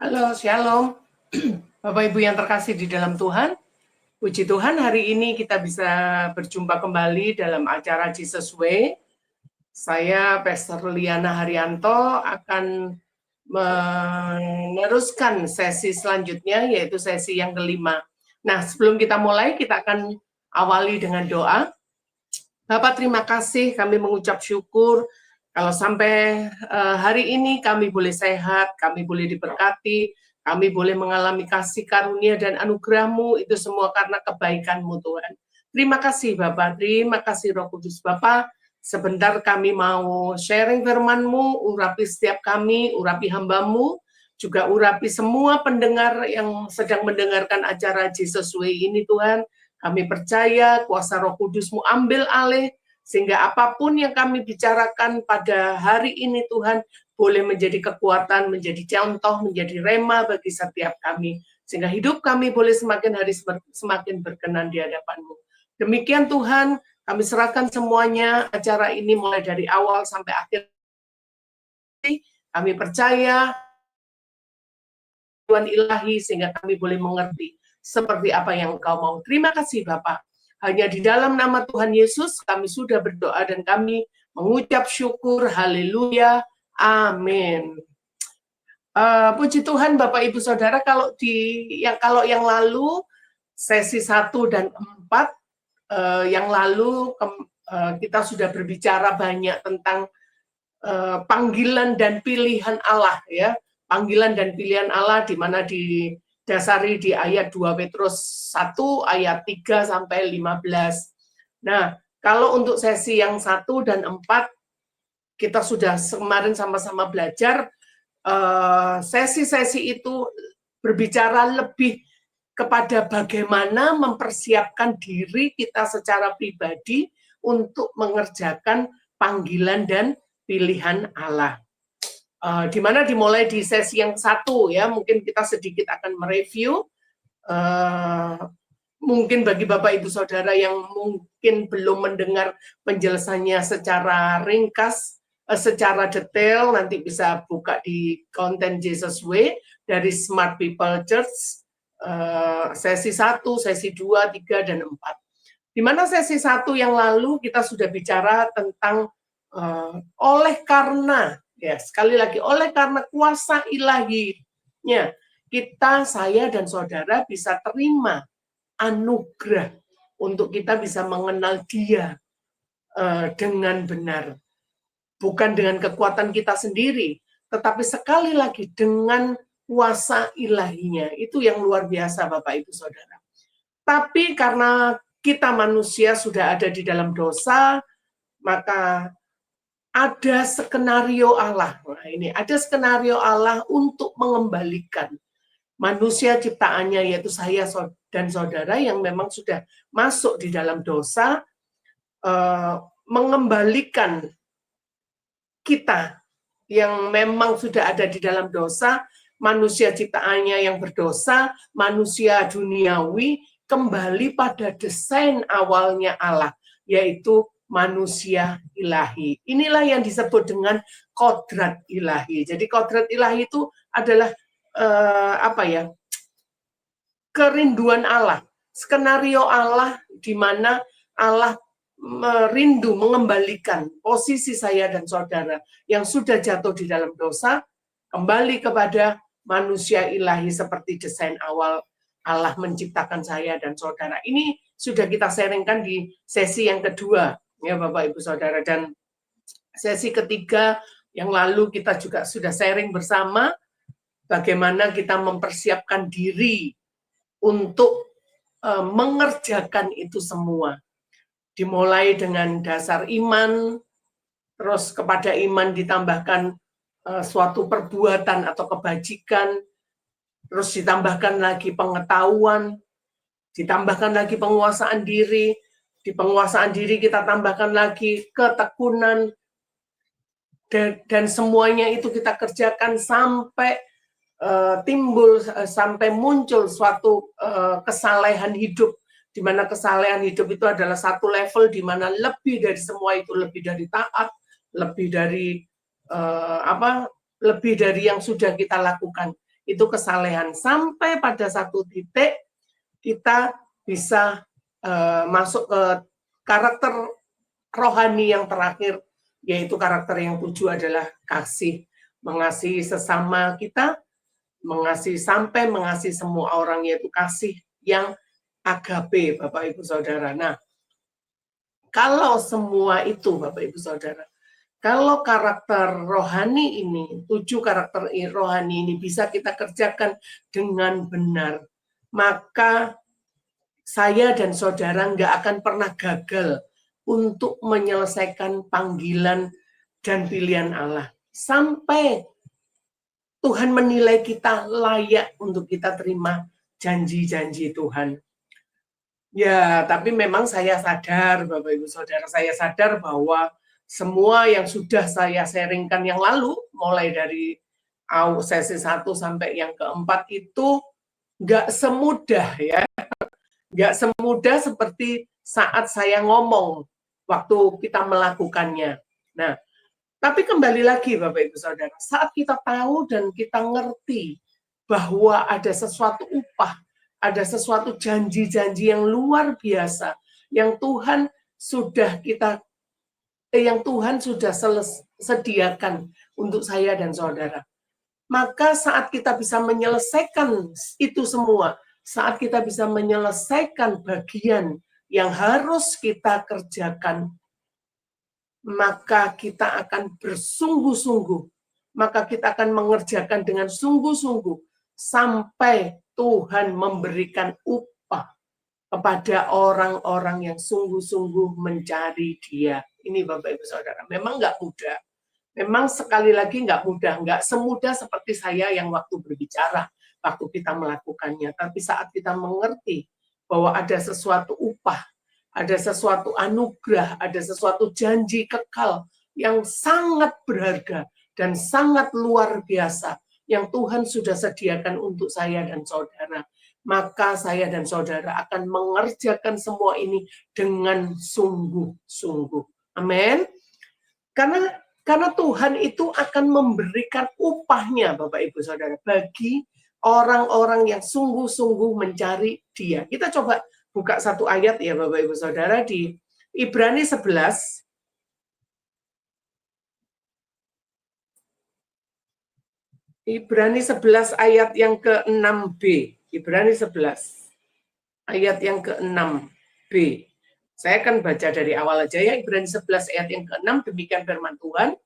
Halo, Shalom. Bapak Ibu yang terkasih di dalam Tuhan, puji Tuhan hari ini kita bisa berjumpa kembali dalam acara Jesus Way. Saya, Pastor Liana Haryanto, akan meneruskan sesi selanjutnya, yaitu sesi yang kelima. Nah, sebelum kita mulai, kita akan awali dengan doa. Bapak, terima kasih, kami mengucap syukur kalau sampai hari ini kami boleh sehat, kami boleh diberkati, kami boleh mengalami kasih karunia dan anugerah-Mu, itu semua karena kebaikan-Mu Tuhan. Terima kasih Bapak, terima kasih Roh Kudus Bapak. Sebentar kami mau sharing firman-Mu, urapi setiap kami, urapi hamba-Mu, juga urapi semua pendengar yang sedang mendengarkan acara Jesus Way ini Tuhan. Kami percaya kuasa Roh Kudus-Mu ambil alih, sehingga apapun yang kami bicarakan pada hari ini Tuhan, boleh menjadi kekuatan, menjadi contoh, menjadi rema bagi setiap kami. Sehingga hidup kami boleh semakin hari semakin berkenan di hadapan-Mu. Demikian Tuhan, kami serahkan semuanya acara ini mulai dari awal sampai akhir. Kami percaya Tuhan ilahi sehingga kami boleh mengerti seperti apa yang Engkau mau. Terima kasih Bapak. Hanya di dalam nama Tuhan Yesus kami sudah berdoa dan kami mengucap syukur. Haleluya. Amin. Puji Tuhan Bapak Ibu Saudara, kalau yang lalu sesi 1 dan 4 yang lalu kita sudah berbicara banyak tentang panggilan dan pilihan Allah ya. Panggilan dan pilihan Allah di mana didasari di ayat 2 Petrus 1 ayat 3 sampai 15. Nah, kalau untuk sesi yang 1 dan 4 kita sudah kemarin sama-sama belajar, sesi-sesi itu berbicara lebih kepada bagaimana mempersiapkan diri kita secara pribadi untuk mengerjakan panggilan dan pilihan Allah. Di mana dimulai di sesi yang 1 ya, mungkin kita sedikit akan mereview. Mungkin bagi Bapak Ibu Saudara yang mungkin belum mendengar penjelasannya secara ringkas, secara detail, nanti bisa buka di konten Jesus Way dari Smart People Church, sesi 1, sesi 2, 3, dan 4. Di mana sesi 1 yang lalu kita sudah bicara tentang oleh karena, ya sekali lagi, oleh karena kuasa ilahinya, kita, saya, dan saudara bisa terima anugerah untuk kita bisa mengenal Dia dengan benar. Bukan dengan kekuatan kita sendiri, tetapi sekali lagi dengan kuasa ilahinya. Itu yang luar biasa Bapak Ibu Saudara. Tapi karena kita manusia sudah ada di dalam dosa, maka ada skenario Allah. Nah, ini ada skenario Allah untuk mengembalikan manusia ciptaannya, yaitu saya dan saudara yang memang sudah masuk di dalam dosa, mengembalikan kita yang memang sudah ada di dalam dosa, manusia ciptaannya yang berdosa, manusia duniawi, kembali pada desain awalnya Allah, yaitu manusia ilahi. Inilah yang disebut dengan kodrat ilahi. Jadi kodrat ilahi itu adalah kerinduan Allah, skenario Allah di mana Allah merindu mengembalikan posisi saya dan saudara yang sudah jatuh di dalam dosa kembali kepada manusia ilahi seperti desain awal Allah menciptakan saya dan saudara. Ini sudah kita sharingkan di sesi yang kedua ya Bapak Ibu Saudara, dan sesi ketiga yang lalu kita juga sudah sharing bersama bagaimana kita mempersiapkan diri untuk mengerjakan itu semua. Dimulai dengan dasar iman, terus kepada iman ditambahkan suatu perbuatan atau kebajikan, terus ditambahkan lagi pengetahuan, ditambahkan lagi penguasaan diri, di penguasaan diri kita tambahkan lagi ketekunan, dan semuanya itu kita kerjakan sampai timbul, sampai muncul suatu kesalehan hidup, di mana kesalehan hidup itu adalah satu level di mana lebih dari semua itu, lebih dari taat, lebih dari lebih dari yang sudah kita lakukan. itu kesalehan. Sampai pada satu titik kita bisa masuk ke karakter rohani yang terakhir, yaitu karakter yang 7 adalah kasih. Mengasihi sesama kita, mengasihi sampai mengasihi semua orang, yaitu kasih yang agape, Bapak Ibu Saudara. Nah, kalau semua itu, Bapak Ibu Saudara, kalau karakter rohani ini, 7 karakter rohani ini bisa kita kerjakan dengan benar, maka saya dan saudara nggak akan pernah gagal untuk menyelesaikan panggilan dan pilihan Allah. Sampai Tuhan menilai kita layak untuk kita terima janji-janji Tuhan. Ya, tapi memang saya sadar, Bapak Ibu Saudara, saya sadar bahwa semua yang sudah saya sharingkan yang lalu, mulai dari sesi 1 sampai yang keempat itu nggak semudah ya. Nggak semudah seperti saat saya ngomong waktu kita melakukannya. Nah, tapi kembali lagi Bapak Ibu Saudara, saat kita tahu dan kita ngerti bahwa ada sesuatu upah, ada sesuatu janji-janji yang luar biasa yang Tuhan sudah sediakan untuk saya dan saudara. Maka saat kita bisa menyelesaikan itu semua, saat kita bisa menyelesaikan bagian yang harus kita kerjakan, maka kita akan bersungguh-sungguh, maka kita akan mengerjakan dengan sungguh-sungguh sampai Tuhan memberikan upah kepada orang-orang yang sungguh-sungguh mencari Dia. Ini Bapak Ibu Saudara, memang nggak mudah. Memang sekali lagi nggak mudah, nggak semudah seperti saya yang waktu berbicara, waktu kita melakukannya. Tapi saat kita mengerti bahwa ada sesuatu upah, ada sesuatu anugerah, ada sesuatu janji kekal yang sangat berharga dan sangat luar biasa yang Tuhan sudah sediakan untuk saya dan saudara, maka saya dan saudara akan mengerjakan semua ini dengan sungguh-sungguh. Amin. Karena Tuhan itu akan memberikan upahnya, Bapak Ibu Saudara, bagi orang-orang yang sungguh-sungguh mencari Dia. Kita coba buka satu ayat ya Bapak Ibu Saudara di Ibrani 11. Ibrani 11 ayat yang ke-6b. Ibrani 11 ayat yang ke-6b. Saya akan baca dari awal aja ya, Ibrani 11 ayat yang ke-6, demikian firman Tuhan.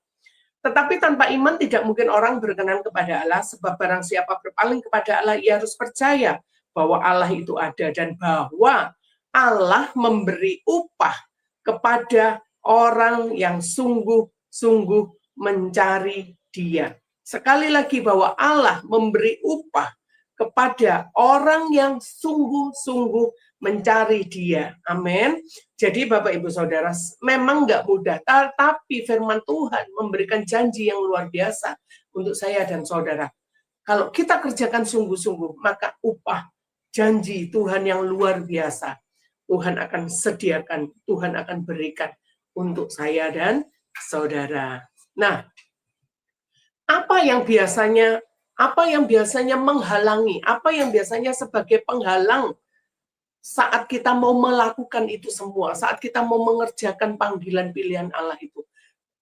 Tetapi tanpa iman tidak mungkin orang berkenan kepada Allah, sebab barang siapa berpaling kepada Allah, ia harus percaya bahwa Allah itu ada dan bahwa Allah memberi upah kepada orang yang sungguh-sungguh mencari Dia. Sekali lagi bahwa Allah memberi upah kepada orang yang sungguh-sungguh mencari Dia. Amin. Jadi Bapak Ibu Saudara, memang nggak mudah, tapi firman Tuhan memberikan janji yang luar biasa untuk saya dan saudara. Kalau kita kerjakan sungguh-sungguh, maka upah janji Tuhan yang luar biasa Tuhan akan sediakan, Tuhan akan berikan untuk saya dan saudara. Nah, apa yang biasanya menghalangi, apa yang biasanya sebagai penghalang saat kita mau melakukan itu semua, saat kita mau mengerjakan panggilan pilihan Allah itu.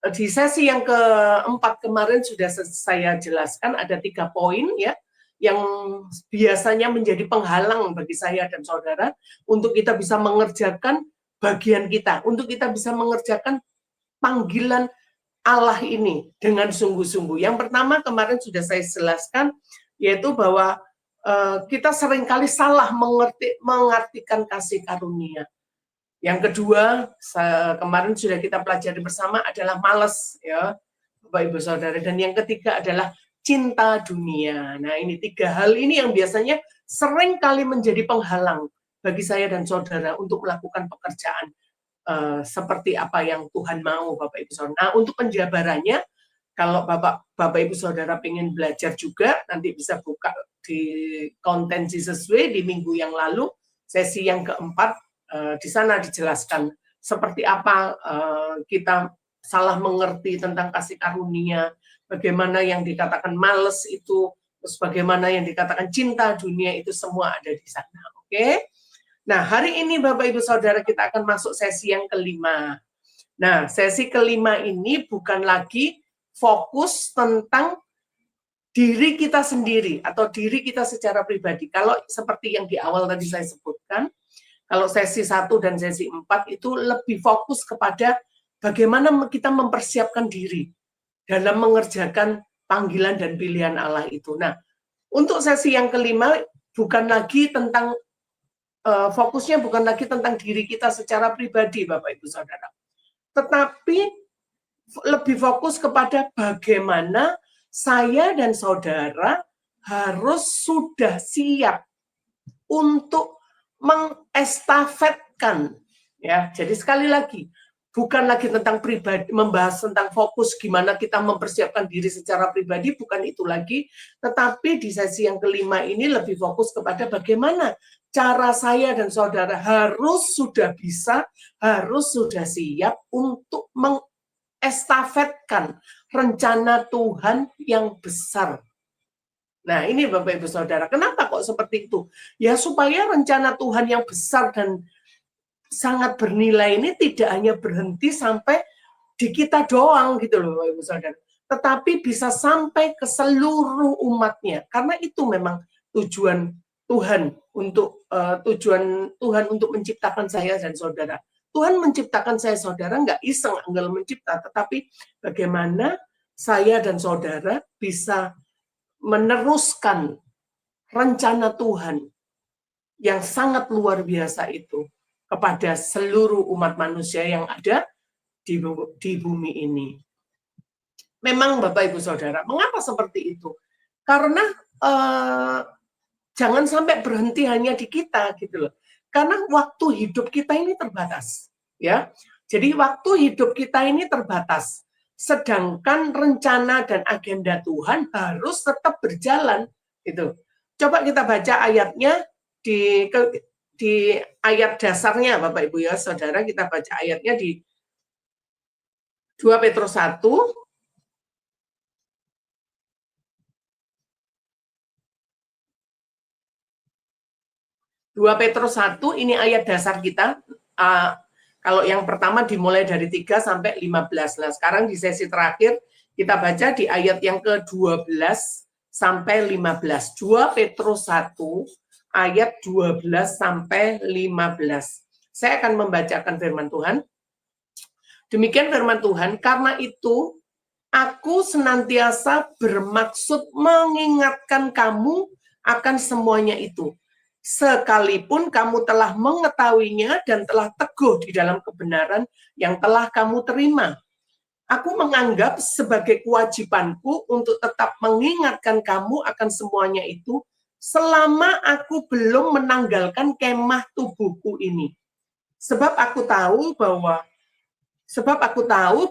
Di sesi yang keempat kemarin sudah saya jelaskan ada 3 poin ya, yang biasanya menjadi penghalang bagi saya dan saudara untuk kita bisa mengerjakan bagian kita, untuk kita bisa mengerjakan panggilan Allah ini dengan sungguh-sungguh. Yang pertama kemarin sudah saya jelaskan, yaitu bahwa kita seringkali salah mengartikan kasih karunia. Yang kedua, kemarin sudah kita pelajari bersama adalah malas, ya, Bapak Ibu Saudara. Dan yang ketiga adalah cinta dunia. Nah, ini 3 hal ini yang biasanya seringkali menjadi penghalang bagi saya dan saudara untuk melakukan pekerjaan seperti apa yang Tuhan mau, Bapak Ibu Saudara. Nah, untuk penjabarannya, kalau Bapak Ibu Saudara ingin belajar juga, nanti bisa buka di konten Jesus Way di minggu yang lalu, sesi yang keempat, di sana dijelaskan seperti apa kita salah mengerti tentang kasih karunia, bagaimana yang dikatakan males itu terus bagaimana yang dikatakan cinta dunia itu semua ada di sana. Oke? Nah, hari ini Bapak Ibu Saudara kita akan masuk sesi yang kelima. Nah, sesi kelima ini bukan lagi fokus tentang diri kita sendiri atau diri kita secara pribadi. Kalau seperti yang di awal tadi saya sebutkan, kalau sesi 1 dan sesi 4 itu lebih fokus kepada bagaimana kita mempersiapkan diri dalam mengerjakan panggilan dan pilihan Allah itu. Nah, untuk sesi yang kelima bukan lagi tentang fokusnya bukan lagi tentang diri kita secara pribadi, Bapak Ibu Saudara. Tetapi lebih fokus kepada bagaimana saya dan saudara harus sudah siap untuk mengestafetkan, ya. Jadi sekali lagi, bukan lagi tentang pribadi, membahas tentang fokus gimana kita mempersiapkan diri secara pribadi, bukan itu lagi. Tetapi di sesi yang kelima ini lebih fokus kepada bagaimana cara saya dan saudara harus sudah bisa, harus sudah siap untuk mengestafetkan rencana Tuhan yang besar. Nah, ini Bapak Ibu Saudara, kenapa kok seperti itu? Ya supaya rencana Tuhan yang besar dan sangat bernilai ini tidak hanya berhenti sampai di kita doang gitu loh Bapak Ibu Saudara, tetapi bisa sampai ke seluruh umatnya. Karena itu memang tujuan Tuhan untuk menciptakan saya dan saudara. Tuhan menciptakan saya saudara nggak iseng anggal mencipta, tetapi bagaimana saya dan saudara bisa meneruskan rencana Tuhan yang sangat luar biasa itu kepada seluruh umat manusia yang ada di bumi ini. Memang Bapak Ibu Saudara, mengapa seperti itu? Karena jangan sampai berhenti hanya di kita gitu loh. Karena waktu hidup kita ini terbatas, ya. Jadi waktu hidup kita ini terbatas. Sedangkan rencana dan agenda Tuhan harus tetap berjalan gitu. Coba kita baca ayatnya di ayat dasarnya Bapak Ibu ya, Saudara, kita baca ayatnya di 2 Petrus 1 2 Petrus 1, ini ayat dasar kita. Kalau yang pertama dimulai dari 3 sampai 15. Nah, sekarang di sesi terakhir kita baca di ayat yang ke-12 sampai 15. 2 Petrus 1 ayat 12 sampai 15. Saya akan membacakan firman Tuhan. Demikian firman Tuhan, karena itu aku senantiasa bermaksud mengingatkan kamu akan semuanya itu. Sekalipun kamu telah mengetahuinya dan telah teguh di dalam kebenaran yang telah kamu terima. Aku menganggap sebagai kewajibanku untuk tetap mengingatkan kamu akan semuanya itu selama aku belum menanggalkan kemah tubuhku ini. Sebab aku tahu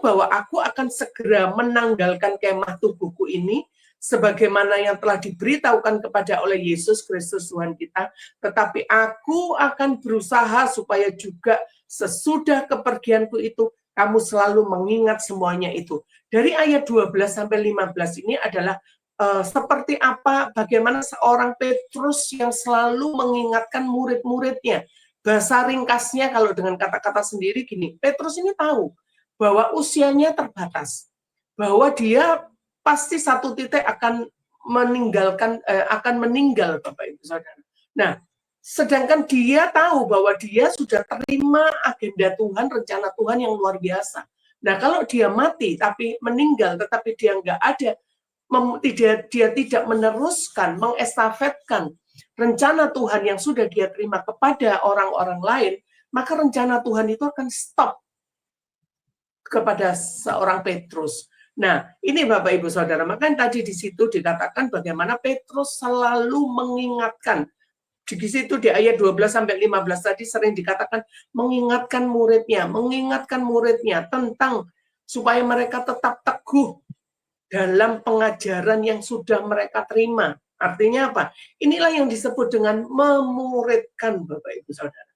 bahwa aku akan segera menanggalkan kemah tubuhku ini sebagaimana yang telah diberitahukan kepada oleh Yesus Kristus Tuhan kita, tetapi aku akan berusaha supaya juga sesudah kepergianku itu kamu selalu mengingat semuanya itu. Dari ayat 12 sampai 15 ini adalah seperti apa, bagaimana seorang Petrus yang selalu mengingatkan murid-muridnya. Bahasa ringkasnya kalau dengan kata-kata sendiri gini, Petrus ini tahu bahwa usianya terbatas, bahwa dia pasti satu titik akan meninggal Bapak Ibu Saudara. Nah, sedangkan dia tahu bahwa dia sudah terima agenda Tuhan, rencana Tuhan yang luar biasa. Nah, kalau dia mati tapi meninggal, tetapi dia nggak ada, dia tidak meneruskan, mengestafetkan rencana Tuhan yang sudah dia terima kepada orang-orang lain, maka rencana Tuhan itu akan stop kepada seorang Petrus. Nah, ini Bapak Ibu Saudara, makanya tadi di situ dikatakan bagaimana Petrus selalu mengingatkan. Di situ di ayat 12 sampai 15 tadi sering dikatakan mengingatkan muridnya tentang supaya mereka tetap teguh dalam pengajaran yang sudah mereka terima. Artinya apa? Inilah yang disebut dengan memuridkan Bapak Ibu Saudara.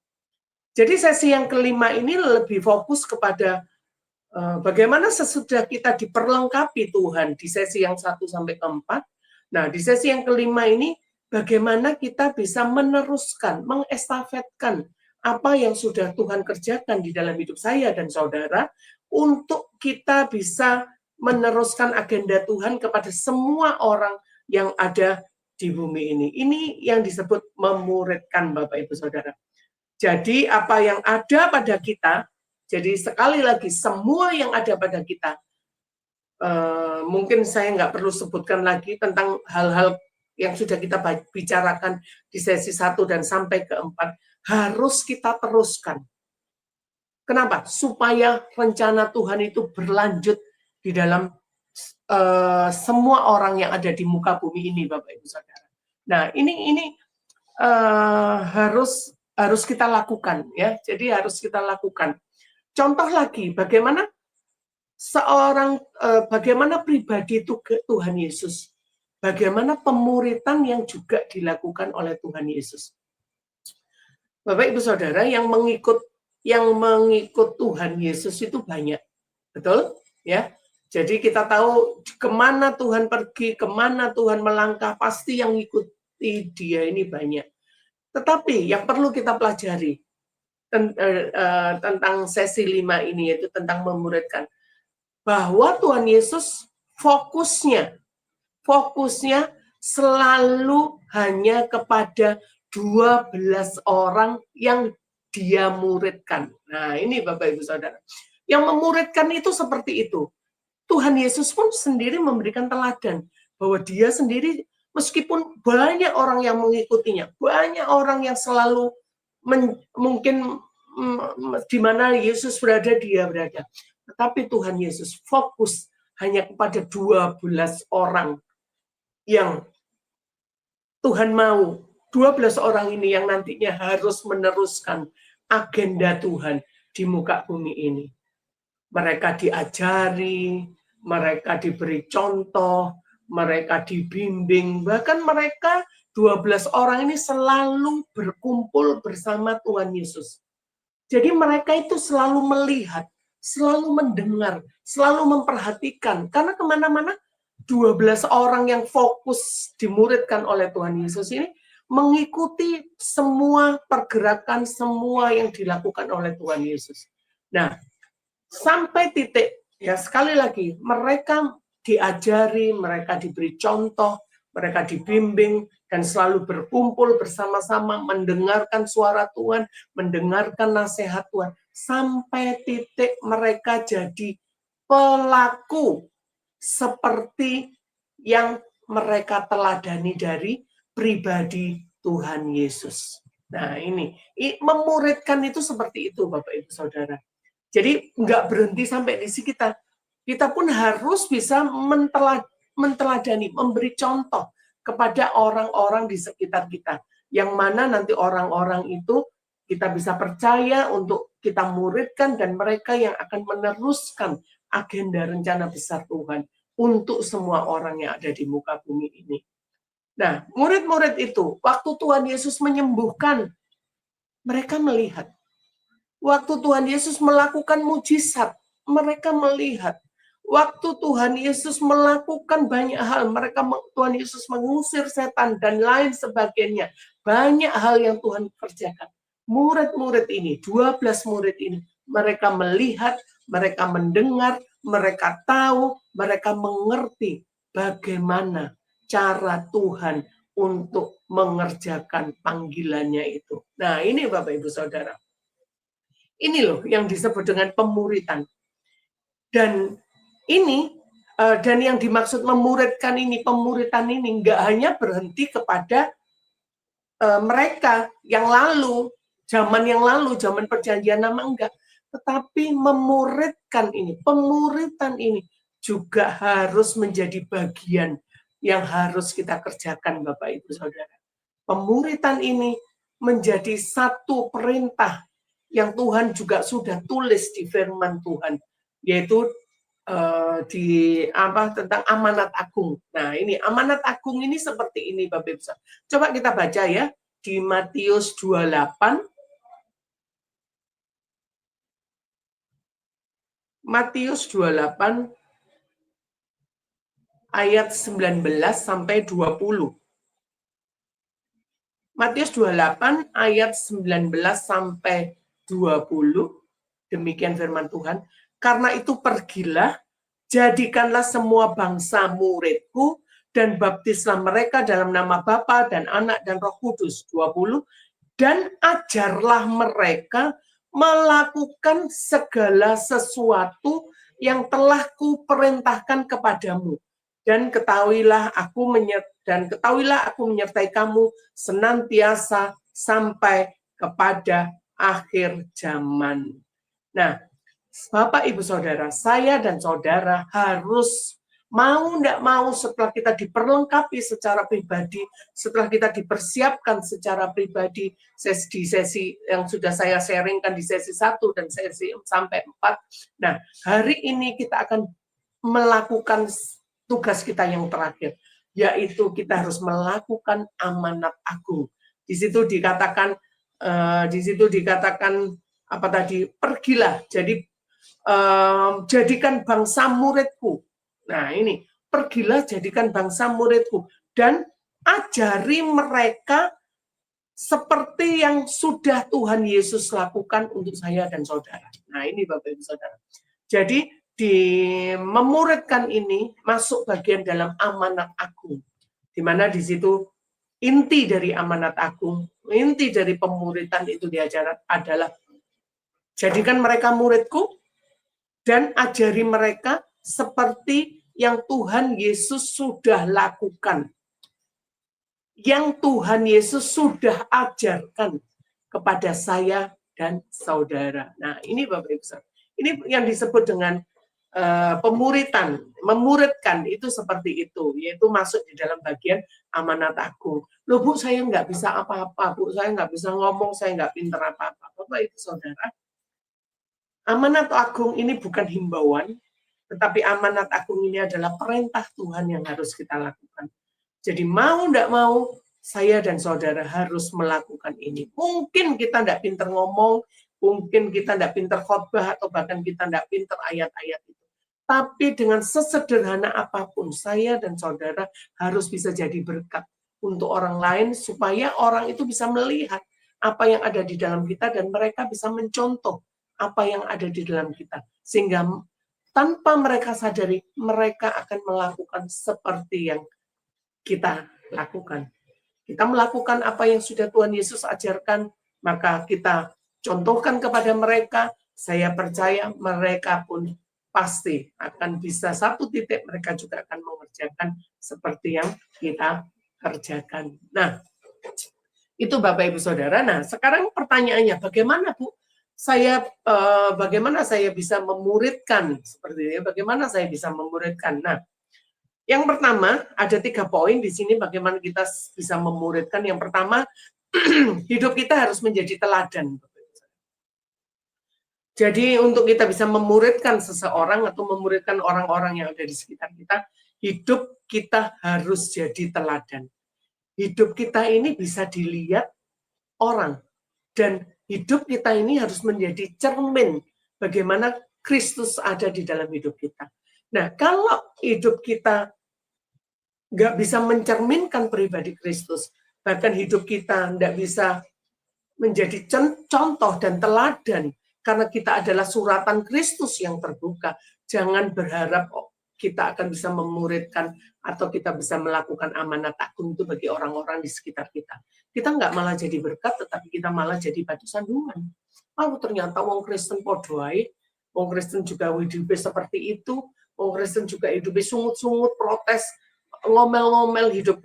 Jadi sesi yang kelima ini lebih fokus kepada bagaimana sesudah kita diperlengkapi Tuhan di sesi yang 1 sampai 4, Nah, di sesi yang kelima ini, bagaimana kita bisa meneruskan, mengestafetkan apa yang sudah Tuhan kerjakan di dalam hidup saya dan saudara, untuk kita bisa meneruskan agenda Tuhan kepada semua orang yang ada di bumi ini. Ini yang disebut memuridkan, Bapak Ibu Saudara. Jadi apa yang ada pada kita, jadi sekali lagi semua yang ada pada kita, mungkin saya nggak perlu sebutkan lagi tentang hal-hal yang sudah kita bicarakan di sesi 1 dan sampai ke 4, harus kita teruskan. Kenapa? Supaya rencana Tuhan itu berlanjut di dalam semua orang yang ada di muka bumi ini, Bapak Ibu Saudara. Nah, ini harus kita lakukan, ya. Jadi harus kita lakukan. Contoh lagi, bagaimana bagaimana pribadi itu ke Tuhan Yesus, bagaimana pemuritan yang juga dilakukan oleh Tuhan Yesus. Bapak Ibu Saudara, yang mengikut Tuhan Yesus itu banyak, betul? Ya. Jadi kita tahu kemana Tuhan pergi, kemana Tuhan melangkah, pasti yang ikuti dia ini banyak. Tetapi yang perlu kita pelajari tentang sesi 5 ini, yaitu tentang memuridkan, bahwa Tuhan Yesus fokusnya selalu hanya kepada 12 orang yang dia muridkan. Nah, ini Bapak Ibu Saudara. Yang memuridkan itu seperti itu. Tuhan Yesus pun sendiri memberikan teladan bahwa dia sendiri, meskipun banyak orang yang mengikutinya, banyak orang yang selalu mungkin di mana Yesus berada, dia berada. Tetapi Tuhan Yesus fokus hanya kepada 12 orang yang Tuhan mau. 12 orang ini yang nantinya harus meneruskan agenda Tuhan di muka bumi ini. Mereka diajari, mereka diberi contoh, mereka dibimbing, bahkan mereka 12 orang ini selalu berkumpul bersama Tuhan Yesus. Jadi mereka itu selalu melihat, selalu mendengar, selalu memperhatikan, karena kemana-mana 12 orang yang fokus dimuridkan oleh Tuhan Yesus ini mengikuti semua pergerakan, semua yang dilakukan oleh Tuhan Yesus. Nah, sampai titik, ya sekali lagi, mereka diajari, mereka diberi contoh, mereka dibimbing, dan selalu berkumpul bersama-sama, mendengarkan suara Tuhan, mendengarkan nasihat Tuhan, sampai titik mereka jadi pelaku seperti yang mereka teladani dari pribadi Tuhan Yesus. Nah, ini memuridkan itu seperti itu, Bapak Ibu Saudara. Jadi nggak berhenti sampai di sini kita. Kita pun harus bisa menteladani, memberi contoh kepada orang-orang di sekitar kita. Yang mana nanti orang-orang itu kita bisa percaya untuk kita muridkan, dan mereka yang akan meneruskan agenda rencana besar Tuhan untuk semua orang yang ada di muka bumi ini. Nah, murid-murid itu, waktu Tuhan Yesus menyembuhkan, mereka melihat. Waktu Tuhan Yesus melakukan mujizat, mereka melihat. Waktu Tuhan Yesus melakukan banyak hal, Tuhan Yesus mengusir setan dan lain sebagainya. Banyak hal yang Tuhan kerjakan. Murid-murid ini, 12 murid ini, mereka melihat, mereka mendengar, mereka tahu, mereka mengerti bagaimana cara Tuhan untuk mengerjakan panggilannya itu. Nah, ini Bapak Ibu Saudara. Ini loh yang disebut dengan pemuritan. Dan ini, dan yang dimaksud memuridkan ini, pemuritan ini nggak hanya berhenti kepada mereka yang lalu, zaman perjanjian lama, enggak. Tetapi memuridkan ini, pemuritan ini juga harus menjadi bagian yang harus kita kerjakan, Bapak Ibu Saudara. Pemuritan ini menjadi satu perintah yang Tuhan juga sudah tulis di firman Tuhan, yaitu tentang amanat agung. Nah, ini amanat agung ini seperti ini, Bapak Ibu. Coba kita baca ya di Matius 28. Matius 28 ayat 19 sampai 20. Matius 28 ayat 19 sampai 20. Demikian firman Tuhan. Karena itu pergilah, jadikanlah semua bangsa muridku, dan baptislah mereka dalam nama Bapa dan Anak dan Roh Kudus. 20. Dan ajarlah mereka melakukan segala sesuatu yang telah kuperintahkan kepadamu. Dan ketahuilah aku menyertai kamu senantiasa sampai kepada akhir zaman. Nah, Bapak, Ibu, Saudara, saya dan saudara harus mau tidak mau setelah kita diperlengkapi secara pribadi, setelah kita dipersiapkan secara pribadi, di sesi yang sudah saya sharingkan di sesi 1 dan sesi sampai 4. Nah, hari ini kita akan melakukan tugas kita yang terakhir, yaitu kita harus melakukan amanat agung. Di situ dikatakan apa tadi? Pergilah, jadi jadikan bangsa muridku. Nah ini, pergilah jadikan bangsa muridku dan ajari mereka seperti yang sudah Tuhan Yesus lakukan untuk saya dan saudara. Nah ini Bapak Ibu Saudara. Jadi di memuridkan ini masuk bagian dalam amanat agung, di mana di situ inti dari amanat agung, inti dari pemuridan itu diajarkan adalah jadikan mereka muridku dan ajari mereka seperti yang Tuhan Yesus sudah lakukan, yang Tuhan Yesus sudah ajarkan kepada saya dan saudara. Nah, ini Bapak Ibu Saudara. Ini yang disebut dengan pemuritan, memuridkan itu seperti itu, yaitu masuk di dalam bagian amanat agung. Loh Bu, saya nggak bisa apa-apa, Bu, saya nggak bisa ngomong, saya nggak pinter apa-apa. Bapak Ibu Saudara, amanat agung ini bukan himbauan, tetapi amanat agung ini adalah perintah Tuhan yang harus kita lakukan. Jadi mau tidak mau, saya dan saudara harus melakukan ini. Mungkin kita tidak pinter ngomong, mungkin kita tidak pinter khotbah, atau bahkan kita tidak pinter ayat-ayat itu. Tapi dengan sesederhana apapun, saya dan saudara harus bisa jadi berkat untuk orang lain, supaya orang itu bisa melihat apa yang ada di dalam kita, dan mereka bisa mencontoh apa yang ada di dalam kita. Sehingga tanpa mereka sadari, mereka akan melakukan seperti yang kita lakukan. Kita melakukan apa yang sudah Tuhan Yesus ajarkan, maka kita contohkan kepada mereka. Saya percaya mereka pun pasti akan bisa satu titik, mereka juga akan mengerjakan seperti yang kita kerjakan. Nah, itu Bapak Ibu Saudara. Nah, sekarang pertanyaannya, bagaimana Bu? Bagaimana saya bisa memuridkan seperti ini? Bagaimana saya bisa memuridkan? Nah, yang pertama ada 3 poin di sini bagaimana kita bisa memuridkan. Yang pertama, hidup kita harus menjadi teladan. Jadi untuk kita bisa memuridkan seseorang atau memuridkan orang-orang yang ada di sekitar kita, hidup kita harus jadi teladan. Hidup kita ini bisa dilihat orang, dan hidup kita ini harus menjadi cermin bagaimana Kristus ada di dalam hidup kita. Nah, kalau hidup kita nggak bisa mencerminkan pribadi Kristus, bahkan hidup kita nggak bisa menjadi contoh dan teladan, karena kita adalah suratan Kristus yang terbuka. Jangan berharap kita akan bisa memuridkan atau kita bisa melakukan amanat agung itu bagi orang-orang di sekitar kita. Kita nggak malah jadi berkat, tetapi kita malah jadi batu sandungan. Ternyata wong Kristen podo ae, wong Kristen juga hidupnya seperti itu, wong Kristen juga hidupnya sungut-sungut, protes, ngomel-ngomel. Hidup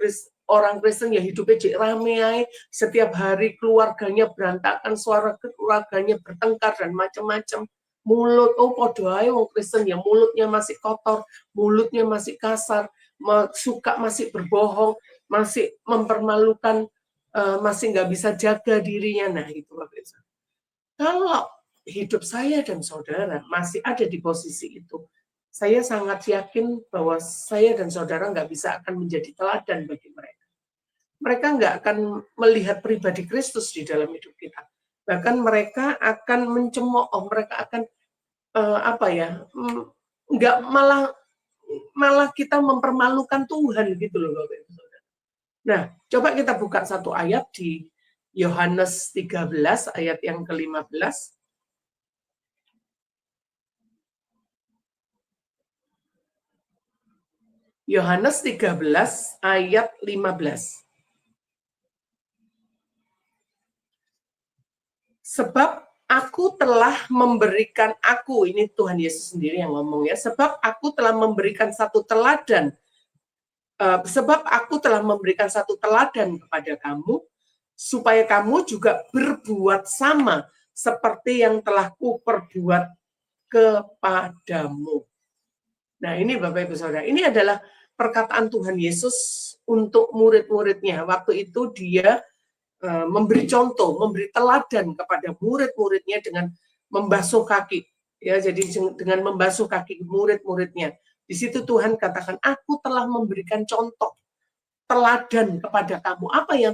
orang Kristen ya hidupnya cek rame aja, setiap hari keluarganya berantakan, suara keluarganya bertengkar dan macam-macam. Mulut, podo ae wong Kristen ya mulutnya masih kotor, mulutnya masih kasar, suka masih berbohong, masih mempermalukan, masih nggak bisa jaga dirinya. Nah itu Bapak Ibu. Kalau hidup saya dan saudara masih ada di posisi itu, saya sangat yakin bahwa saya dan saudara nggak bisa akan menjadi teladan bagi mereka. Mereka nggak akan melihat pribadi Kristus di dalam hidup kita. Bahkan mereka akan mencemooh, mereka akan nggak malah malah kita mempermalukan Tuhan gitu loh Bapak Ibu Saudara. Nah, coba kita buka satu ayat di Yohanes 13 ayat yang ke-15. Yohanes 13 ayat 15. Sebab aku telah memberikan ini Tuhan Yesus sendiri yang ngomong ya, sebab aku telah memberikan satu teladan kepada kamu, supaya kamu juga berbuat sama seperti yang telah kuperbuat kepadamu. Nah ini Bapak Ibu Saudara, ini adalah perkataan Tuhan Yesus untuk murid-muridnya. Waktu itu dia memberi contoh, memberi teladan kepada murid-muridnya dengan membasuh kaki. Ya, jadi dengan membasuh kaki murid-muridnya. Di situ Tuhan katakan, aku telah memberikan contoh, teladan kepada kamu.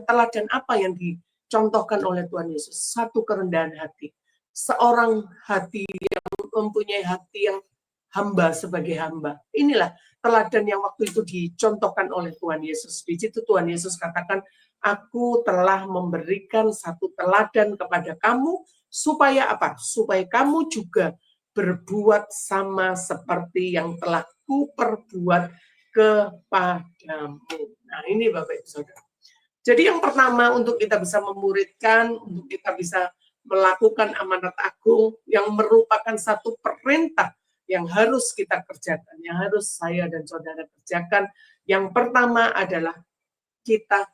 Teladan apa yang dicontohkan oleh Tuhan Yesus? Satu kerendahan hati. Seorang hati yang mempunyai hati yang hamba sebagai hamba. Inilah teladan yang waktu itu dicontohkan oleh Tuhan Yesus. Di situ Tuhan Yesus katakan, aku telah memberikan satu teladan kepada kamu, supaya apa? Supaya kamu juga berbuat sama seperti yang telah kuperbuat kepadamu. Nah ini Bapak Ibu Saudara. Jadi yang pertama untuk kita bisa memuridkan, untuk kita bisa melakukan amanat agung yang merupakan satu perintah yang harus kita kerjakan, yang harus saya dan saudara kerjakan. Yang pertama adalah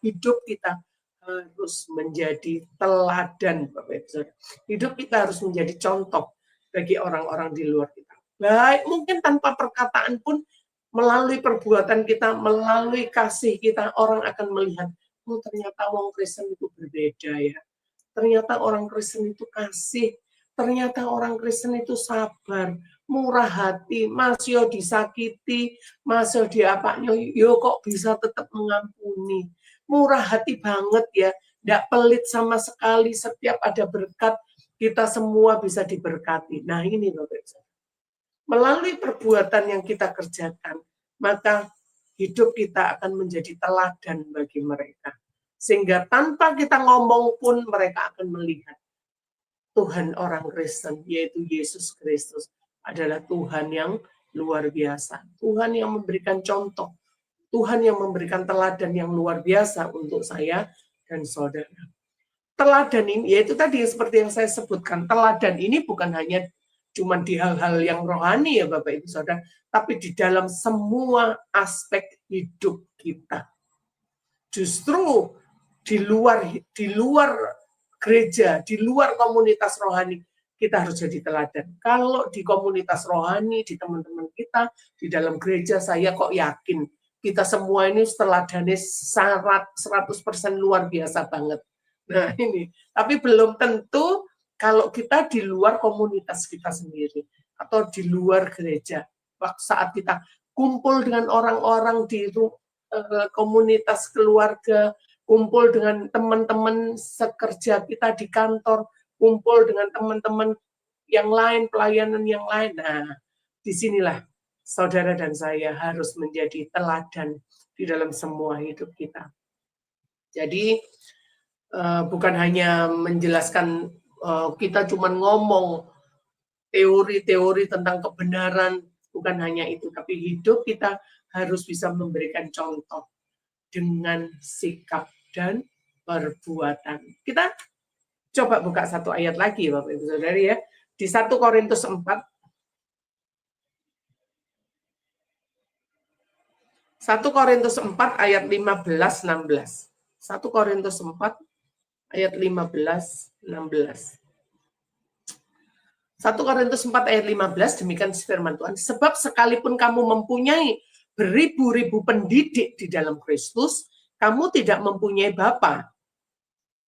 hidup kita harus menjadi teladan, Bapak Ibu Saudara. Hidup kita harus menjadi contoh bagi orang-orang di luar kita. Baik, mungkin tanpa perkataan pun, melalui perbuatan kita, melalui kasih kita, orang akan melihat, oh ternyata orang Kristen itu berbeda ya. Ternyata orang Kristen itu kasih, ternyata orang Kristen itu sabar, murah hati, masih disakiti, masih diapanya, yo kok bisa tetap mengampuni. Murah hati banget ya, tidak pelit sama sekali, setiap ada berkat, kita semua bisa diberkati. Nah ini Bapak Ibu. Melalui perbuatan yang kita kerjakan, maka hidup kita akan menjadi teladan bagi mereka. Sehingga tanpa kita ngomong pun mereka akan melihat Tuhan orang Kristen, yaitu Yesus Kristus, adalah Tuhan yang luar biasa. Tuhan yang memberikan contoh. Tuhan yang memberikan teladan yang luar biasa untuk saya dan saudara. Teladan ini, yaitu tadi seperti yang saya sebutkan, teladan ini bukan hanya cuma di hal-hal yang rohani ya Bapak Ibu Saudara, tapi di dalam semua aspek hidup kita. Justru di luar gereja, di luar komunitas rohani, kita harus jadi teladan. Kalau di komunitas rohani, di teman-teman kita, di dalam gereja, saya kok yakin kita semua ini teladannya 100% luar biasa banget. Nah ini, tapi belum tentu kalau kita di luar komunitas kita sendiri atau di luar gereja, saat kita kumpul dengan orang-orang di komunitas keluarga, kumpul dengan teman-teman sekerja kita di kantor, kumpul dengan teman-teman yang lain, pelayanan yang lain. Nah, disinilah saudara dan saya harus menjadi teladan di dalam semua hidup kita. Jadi, bukan hanya menjelaskan kita cuma ngomong teori-teori tentang kebenaran, bukan hanya itu, tapi hidup kita harus bisa memberikan contoh dengan sikap dan perbuatan. Kita coba buka satu ayat lagi Bapak Ibu Saudara ya, di 1 Korintus 4. 1 Korintus 4 ayat 15-16. 1 Korintus 4 ayat 15-16. 1 Korintus 4 ayat 15, demikian firman Tuhan. Sebab sekalipun kamu mempunyai beribu-ribu pendidik di dalam Kristus, kamu tidak mempunyai Bapa.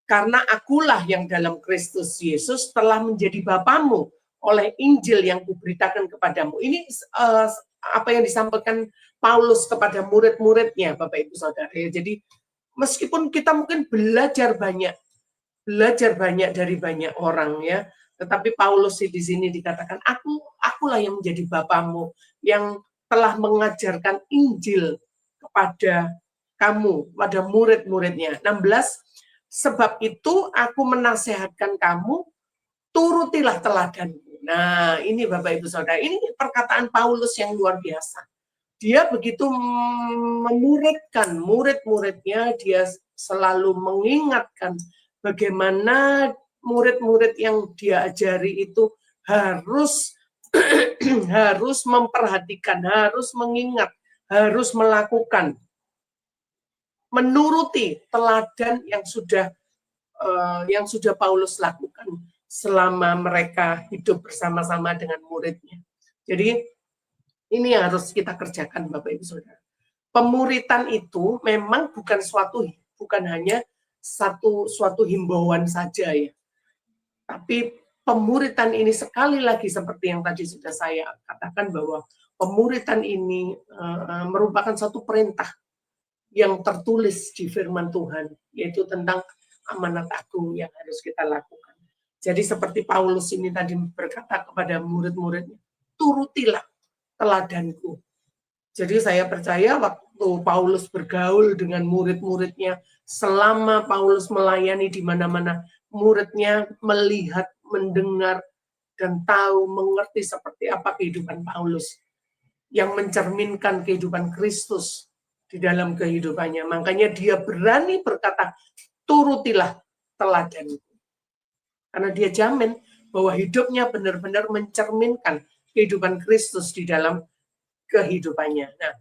Karena akulah yang dalam Kristus Yesus telah menjadi Bapamu oleh Injil yang kuberitakan kepadamu. Ini apa yang disampaikan Paulus kepada murid-muridnya, Bapak Ibu Saudara. Jadi meskipun kita mungkin belajar banyak dari banyak orang ya, tetapi Paulus di sini dikatakan akulah yang menjadi Bapamu, yang telah mengajarkan Injil kepada kamu, pada murid-muridnya. 16, sebab itu aku menasehatkan kamu, turutilah teladanku. Nah, ini Bapak Ibu Saudara, ini perkataan Paulus yang luar biasa. Dia begitu memuridkan murid-muridnya, dia selalu mengingatkan bagaimana murid-murid yang dia ajari itu harus harus memperhatikan, harus mengingat, harus melakukan, menuruti teladan yang sudah Paulus lakukan selama mereka hidup bersama-sama dengan muridnya. Jadi ini yang harus kita kerjakan, Bapak Ibu Saudara. Pemuritan itu memang bukan hanya suatu himbauan saja ya. Tapi pemuritan ini sekali lagi seperti yang tadi sudah saya katakan bahwa pemuritan ini merupakan satu perintah yang tertulis di firman Tuhan, yaitu tentang amanat agung yang harus kita lakukan. Jadi seperti Paulus ini tadi berkata kepada murid-muridnya, turutilah teladanku. Jadi saya percaya waktu Paulus bergaul dengan murid-muridnya, selama Paulus melayani di mana-mana, muridnya melihat, mendengar, dan tahu, mengerti seperti apa kehidupan Paulus, yang mencerminkan kehidupan Kristus di dalam kehidupannya. Makanya dia berani berkata, turutilah teladanku. Karena dia jamin bahwa hidupnya benar-benar mencerminkan kehidupan Kristus di dalam kehidupannya. Nah,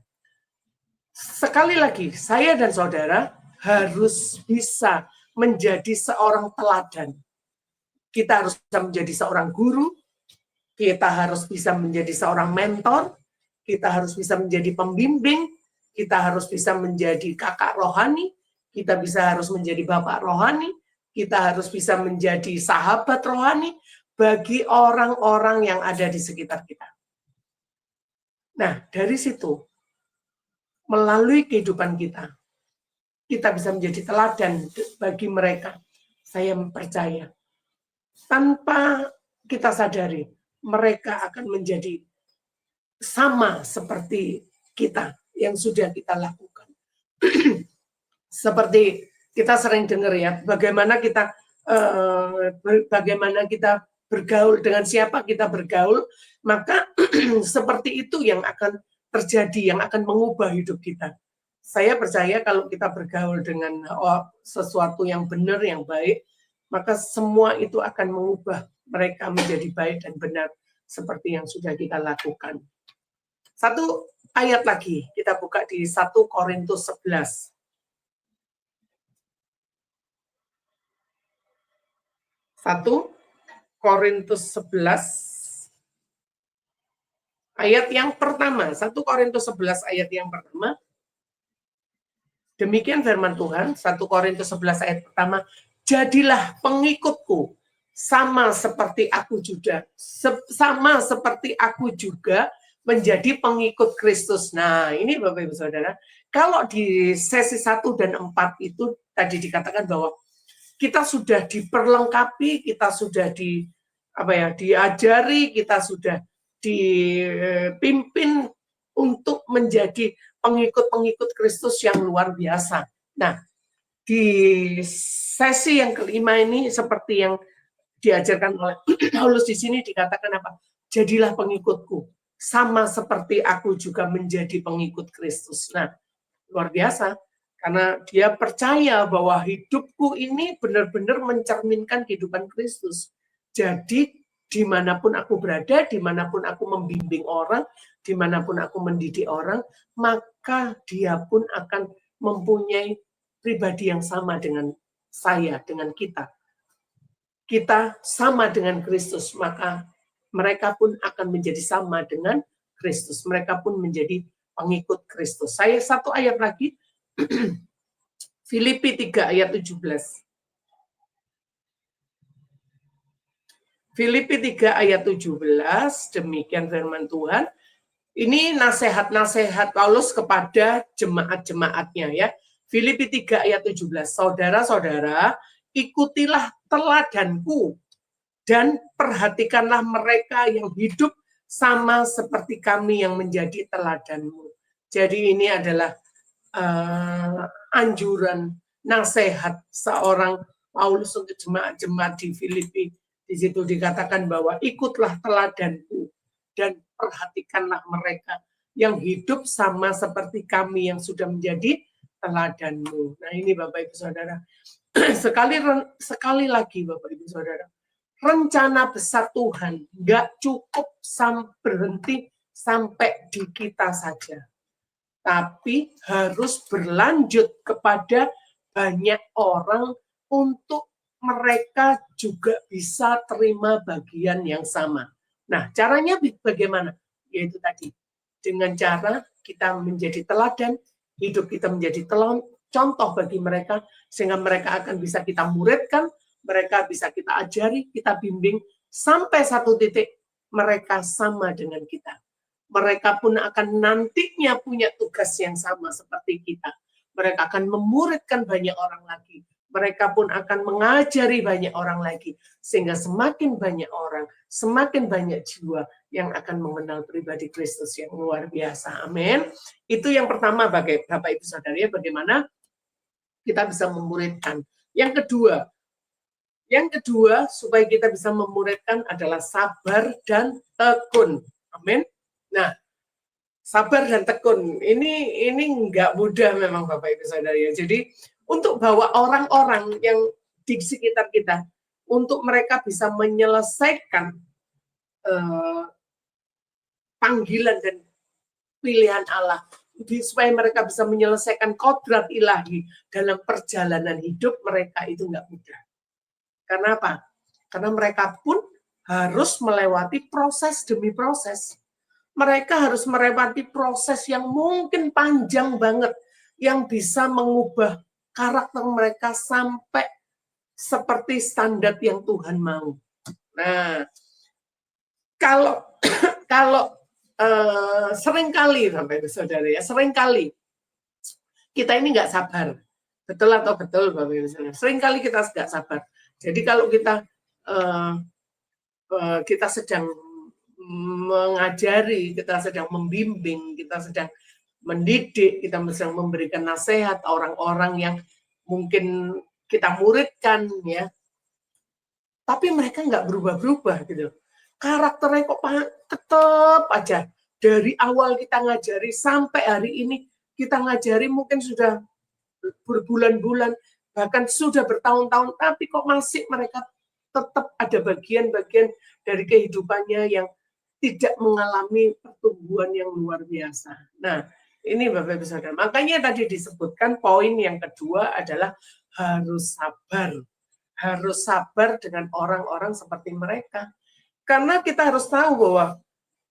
sekali lagi, saya dan saudara harus bisa menjadi seorang teladan. Kita harus bisa menjadi seorang guru, kita harus bisa menjadi seorang mentor, kita harus bisa menjadi pembimbing, kita harus bisa menjadi kakak rohani, kita harus menjadi bapak rohani, kita harus bisa menjadi sahabat rohani bagi orang-orang yang ada di sekitar kita. Nah, dari situ, melalui kehidupan kita bisa menjadi teladan bagi mereka. Saya percaya, tanpa kita sadari, mereka akan menjadi sama seperti kita yang sudah kita lakukan. Seperti kita sering dengar ya, bagaimana kita bergaul, dengan siapa kita bergaul, maka seperti itu yang akan terjadi, yang akan mengubah hidup kita. Saya percaya kalau kita bergaul dengan sesuatu yang benar, yang baik, maka semua itu akan mengubah mereka menjadi baik dan benar seperti yang sudah kita lakukan. Satu ayat lagi, kita buka di 1 Korintus 11. 1 Korintus 11 ayat yang pertama. 1 Korintus 11 ayat yang pertama. Demikian firman Tuhan, 1 Korintus 11 ayat pertama. Jadilah pengikutku sama seperti aku juga menjadi pengikut Kristus. Nah, ini Bapak Ibu Saudara, kalau di sesi 1 dan 4 itu tadi dikatakan bahwa kita sudah diperlengkapi, kita sudah diajari, kita sudah dipimpin untuk menjadi pengikut-pengikut Kristus yang luar biasa. Nah, di sesi yang kelima ini seperti yang diajarkan oleh Paulus di sini dikatakan apa? Jadilah pengikutku, sama seperti aku juga menjadi pengikut Kristus. Nah, luar biasa. Karena dia percaya bahwa hidupku ini benar-benar mencerminkan kehidupan Kristus. Jadi dimanapun aku berada, dimanapun aku membimbing orang, dimanapun aku mendidik orang, maka dia pun akan mempunyai pribadi yang sama dengan saya, dengan kita. Kita sama dengan Kristus, maka mereka pun akan menjadi sama dengan Kristus. Mereka pun menjadi pengikut Kristus. Saya satu ayat lagi, Filipi 3 ayat 17. Filipi 3 ayat 17, demikian firman Tuhan. Ini nasihat-nasihat Paulus kepada jemaat-jemaatnya ya. Filipi 3 ayat 17. Saudara-saudara, ikutilah teladanku dan perhatikanlah mereka yang hidup sama seperti kami yang menjadi teladanmu. Jadi ini adalah anjuran, nasihat seorang Paulus untuk jemaat-jemaat di Filipi. Di situ dikatakan bahwa ikutlah teladanku dan perhatikanlah mereka yang hidup sama seperti kami yang sudah menjadi teladanmu. Nah ini Bapak Ibu Saudara, sekali lagi Bapak Ibu Saudara, rencana besar Tuhan nggak cukup berhenti sampai di kita saja, tapi harus berlanjut kepada banyak orang untuk mereka juga bisa terima bagian yang sama. Nah, caranya bagaimana? Yaitu tadi, dengan cara kita menjadi teladan, hidup kita menjadi contoh bagi mereka, sehingga mereka akan bisa kita muridkan, mereka bisa kita ajari, kita bimbing, sampai satu titik mereka sama dengan kita. Mereka pun akan nantinya punya tugas yang sama seperti kita. Mereka akan memuridkan banyak orang lagi. Mereka pun akan mengajari banyak orang lagi. Sehingga semakin banyak orang, semakin banyak jiwa yang akan mengenal pribadi Kristus yang luar biasa. Amin. Itu yang pertama, Bapak Ibu Saudara, bagaimana kita bisa memuridkan. Yang kedua, supaya kita bisa memuridkan adalah sabar dan tekun. Amin. Nah, sabar dan tekun ini nggak mudah memang Bapak Ibu Saudara ya. Jadi untuk bawa orang-orang yang di sekitar kita, untuk mereka bisa menyelesaikan panggilan dan pilihan Allah, supaya mereka bisa menyelesaikan kodrat ilahi dalam perjalanan hidup mereka, itu nggak mudah. Karena apa? Karena mereka pun harus melewati proses demi proses. Mereka harus melewati proses yang mungkin panjang banget, yang bisa mengubah karakter mereka sampai seperti standar yang Tuhan mau. Nah, kalau seringkali, Bapak Ibu Saudara ya, seringkali kita ini nggak sabar. Betul atau betul, Bapak Ibu Saudara? Seringkali kita nggak sabar. Jadi kalau kita sedang mengajari, kita sedang membimbing, kita sedang mendidik, kita sedang memberikan nasihat orang-orang yang mungkin kita muridkan, ya. Tapi mereka nggak berubah-berubah gitu. Karakternya kok tetap aja. Dari awal kita ngajari sampai hari ini kita ngajari mungkin sudah berbulan-bulan, bahkan sudah bertahun-tahun, tapi kok masih mereka tetap ada bagian-bagian dari kehidupannya yang tidak mengalami pertumbuhan yang luar biasa. Nah, ini Bapak Ibu Saudara. Makanya tadi disebutkan poin yang kedua adalah harus sabar. Harus sabar dengan orang-orang seperti mereka. Karena kita harus tahu bahwa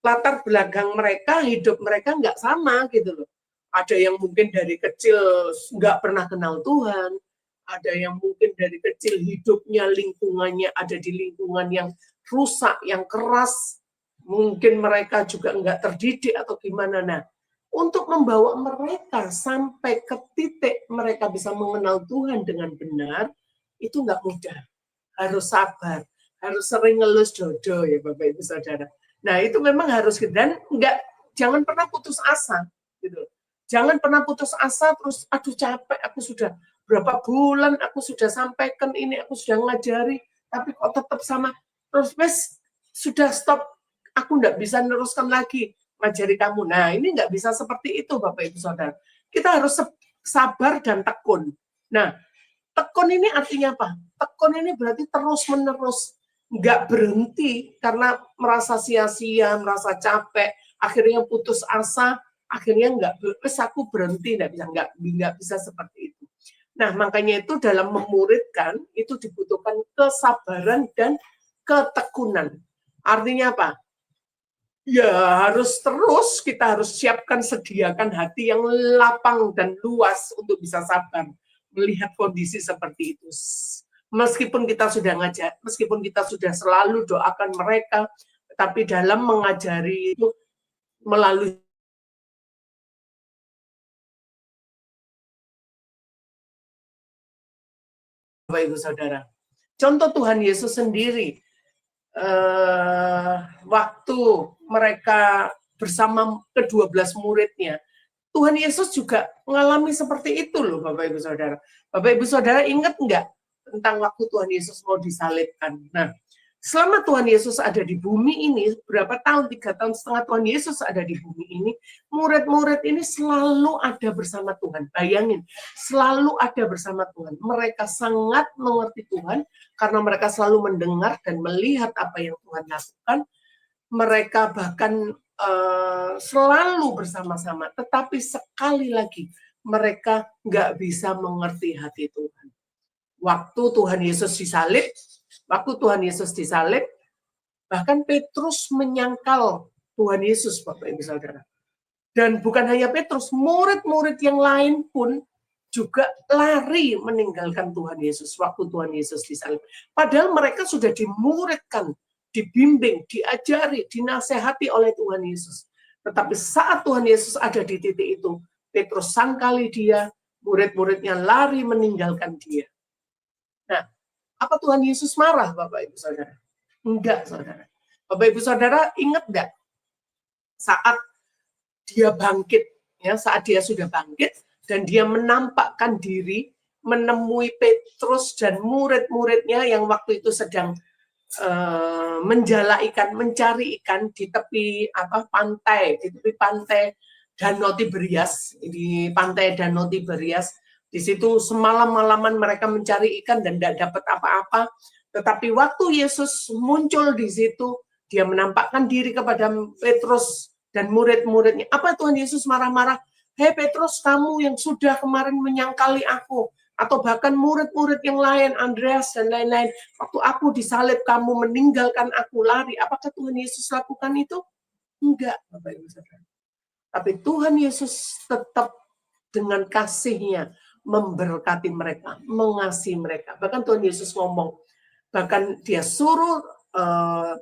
latar belakang mereka, hidup mereka nggak sama gitu loh. Ada yang mungkin dari kecil nggak pernah kenal Tuhan, ada yang mungkin dari kecil hidupnya, lingkungannya ada di lingkungan yang rusak, yang keras, mungkin mereka juga nggak terdidik atau gimana. Nah, untuk membawa mereka sampai ke titik mereka bisa mengenal Tuhan dengan benar, itu nggak mudah. Harus sabar, harus sering ngelus dodo ya Bapak Ibu Saudara. Nah, itu memang harus, dan jangan pernah putus asa gitu. Jangan pernah putus asa terus aduh capek, aku sudah berapa bulan aku sudah sampaikan ini, aku sudah ngajari, tapi kok tetap sama. Terus sudah stop, aku nggak bisa meneruskan lagi ngajari kamu. Nah, ini nggak bisa seperti itu Bapak Ibu Saudara. Kita harus sabar dan tekun. Nah, tekun ini artinya apa? Tekun ini berarti terus-menerus, nggak berhenti karena merasa sia-sia, merasa capek, akhirnya putus asa, akhirnya aku berhenti, nggak bisa seperti itu. Nah, makanya itu dalam memuridkan itu dibutuhkan kesabaran dan ketekunan. Artinya apa? Ya harus terus, kita harus siapkan, sediakan hati yang lapang dan luas untuk bisa sabar melihat kondisi seperti itu. Meskipun kita sudah ngajar, meskipun kita sudah selalu doakan mereka, tapi dalam mengajari itu melalui Bapak Ibu Saudara. Contoh Tuhan Yesus sendiri, waktu mereka bersama ke-12 muridnya, Tuhan Yesus juga mengalami seperti itu loh Bapak Ibu Saudara. Bapak Ibu Saudara ingat nggak tentang waktu Tuhan Yesus mau disalibkan? Nah, selama Tuhan Yesus ada di bumi ini, berapa tahun, 3,5 tahun Tuhan Yesus ada di bumi ini, murid-murid ini selalu ada bersama Tuhan. Bayangin, selalu ada bersama Tuhan. Mereka sangat mengerti Tuhan, karena mereka selalu mendengar dan melihat apa yang Tuhan lakukan. Mereka bahkan selalu bersama-sama, tetapi sekali lagi mereka nggak bisa mengerti hati Tuhan. Waktu Tuhan Yesus disalib, bahkan Petrus menyangkal Tuhan Yesus, Bapak Ibu Saudara. Dan bukan hanya Petrus, murid-murid yang lain pun juga lari meninggalkan Tuhan Yesus waktu Tuhan Yesus disalib. Padahal mereka sudah dimuridkan, dibimbing, diajari, dinasehati oleh Tuhan Yesus. Tetapi saat Tuhan Yesus ada di titik itu, Petrus sangkali dia, murid-muridnya lari meninggalkan dia. Nah, apa Tuhan Yesus marah, Bapak Ibu Saudara? Enggak, Saudara. Bapak Ibu Saudara ingat enggak saat dia bangkit, ya, saat dia sudah bangkit dan dia menampakkan diri, menemui Petrus dan murid-muridnya yang waktu itu sedang menjala ikan, mencari ikan di tepi pantai, di tepi pantai Danau Tiberias, di pantai Danau Tiberias. Di situ semalam-malaman mereka mencari ikan dan tidak dapat apa-apa. Tetapi waktu Yesus muncul di situ, dia menampakkan diri kepada Petrus dan murid-muridnya. Apa Tuhan Yesus marah-marah? Hei Petrus, kamu yang sudah kemarin menyangkali aku, atau bahkan murid-murid yang lain, Andreas dan lain-lain, waktu aku disalib, kamu meninggalkan aku, lari. Apakah Tuhan Yesus lakukan itu? Enggak, Bapak Ibu Saudara. Tapi Tuhan Yesus tetap dengan kasih-Nya memberkati mereka, mengasihi mereka. Bahkan Tuhan Yesus ngomong, bahkan dia suruh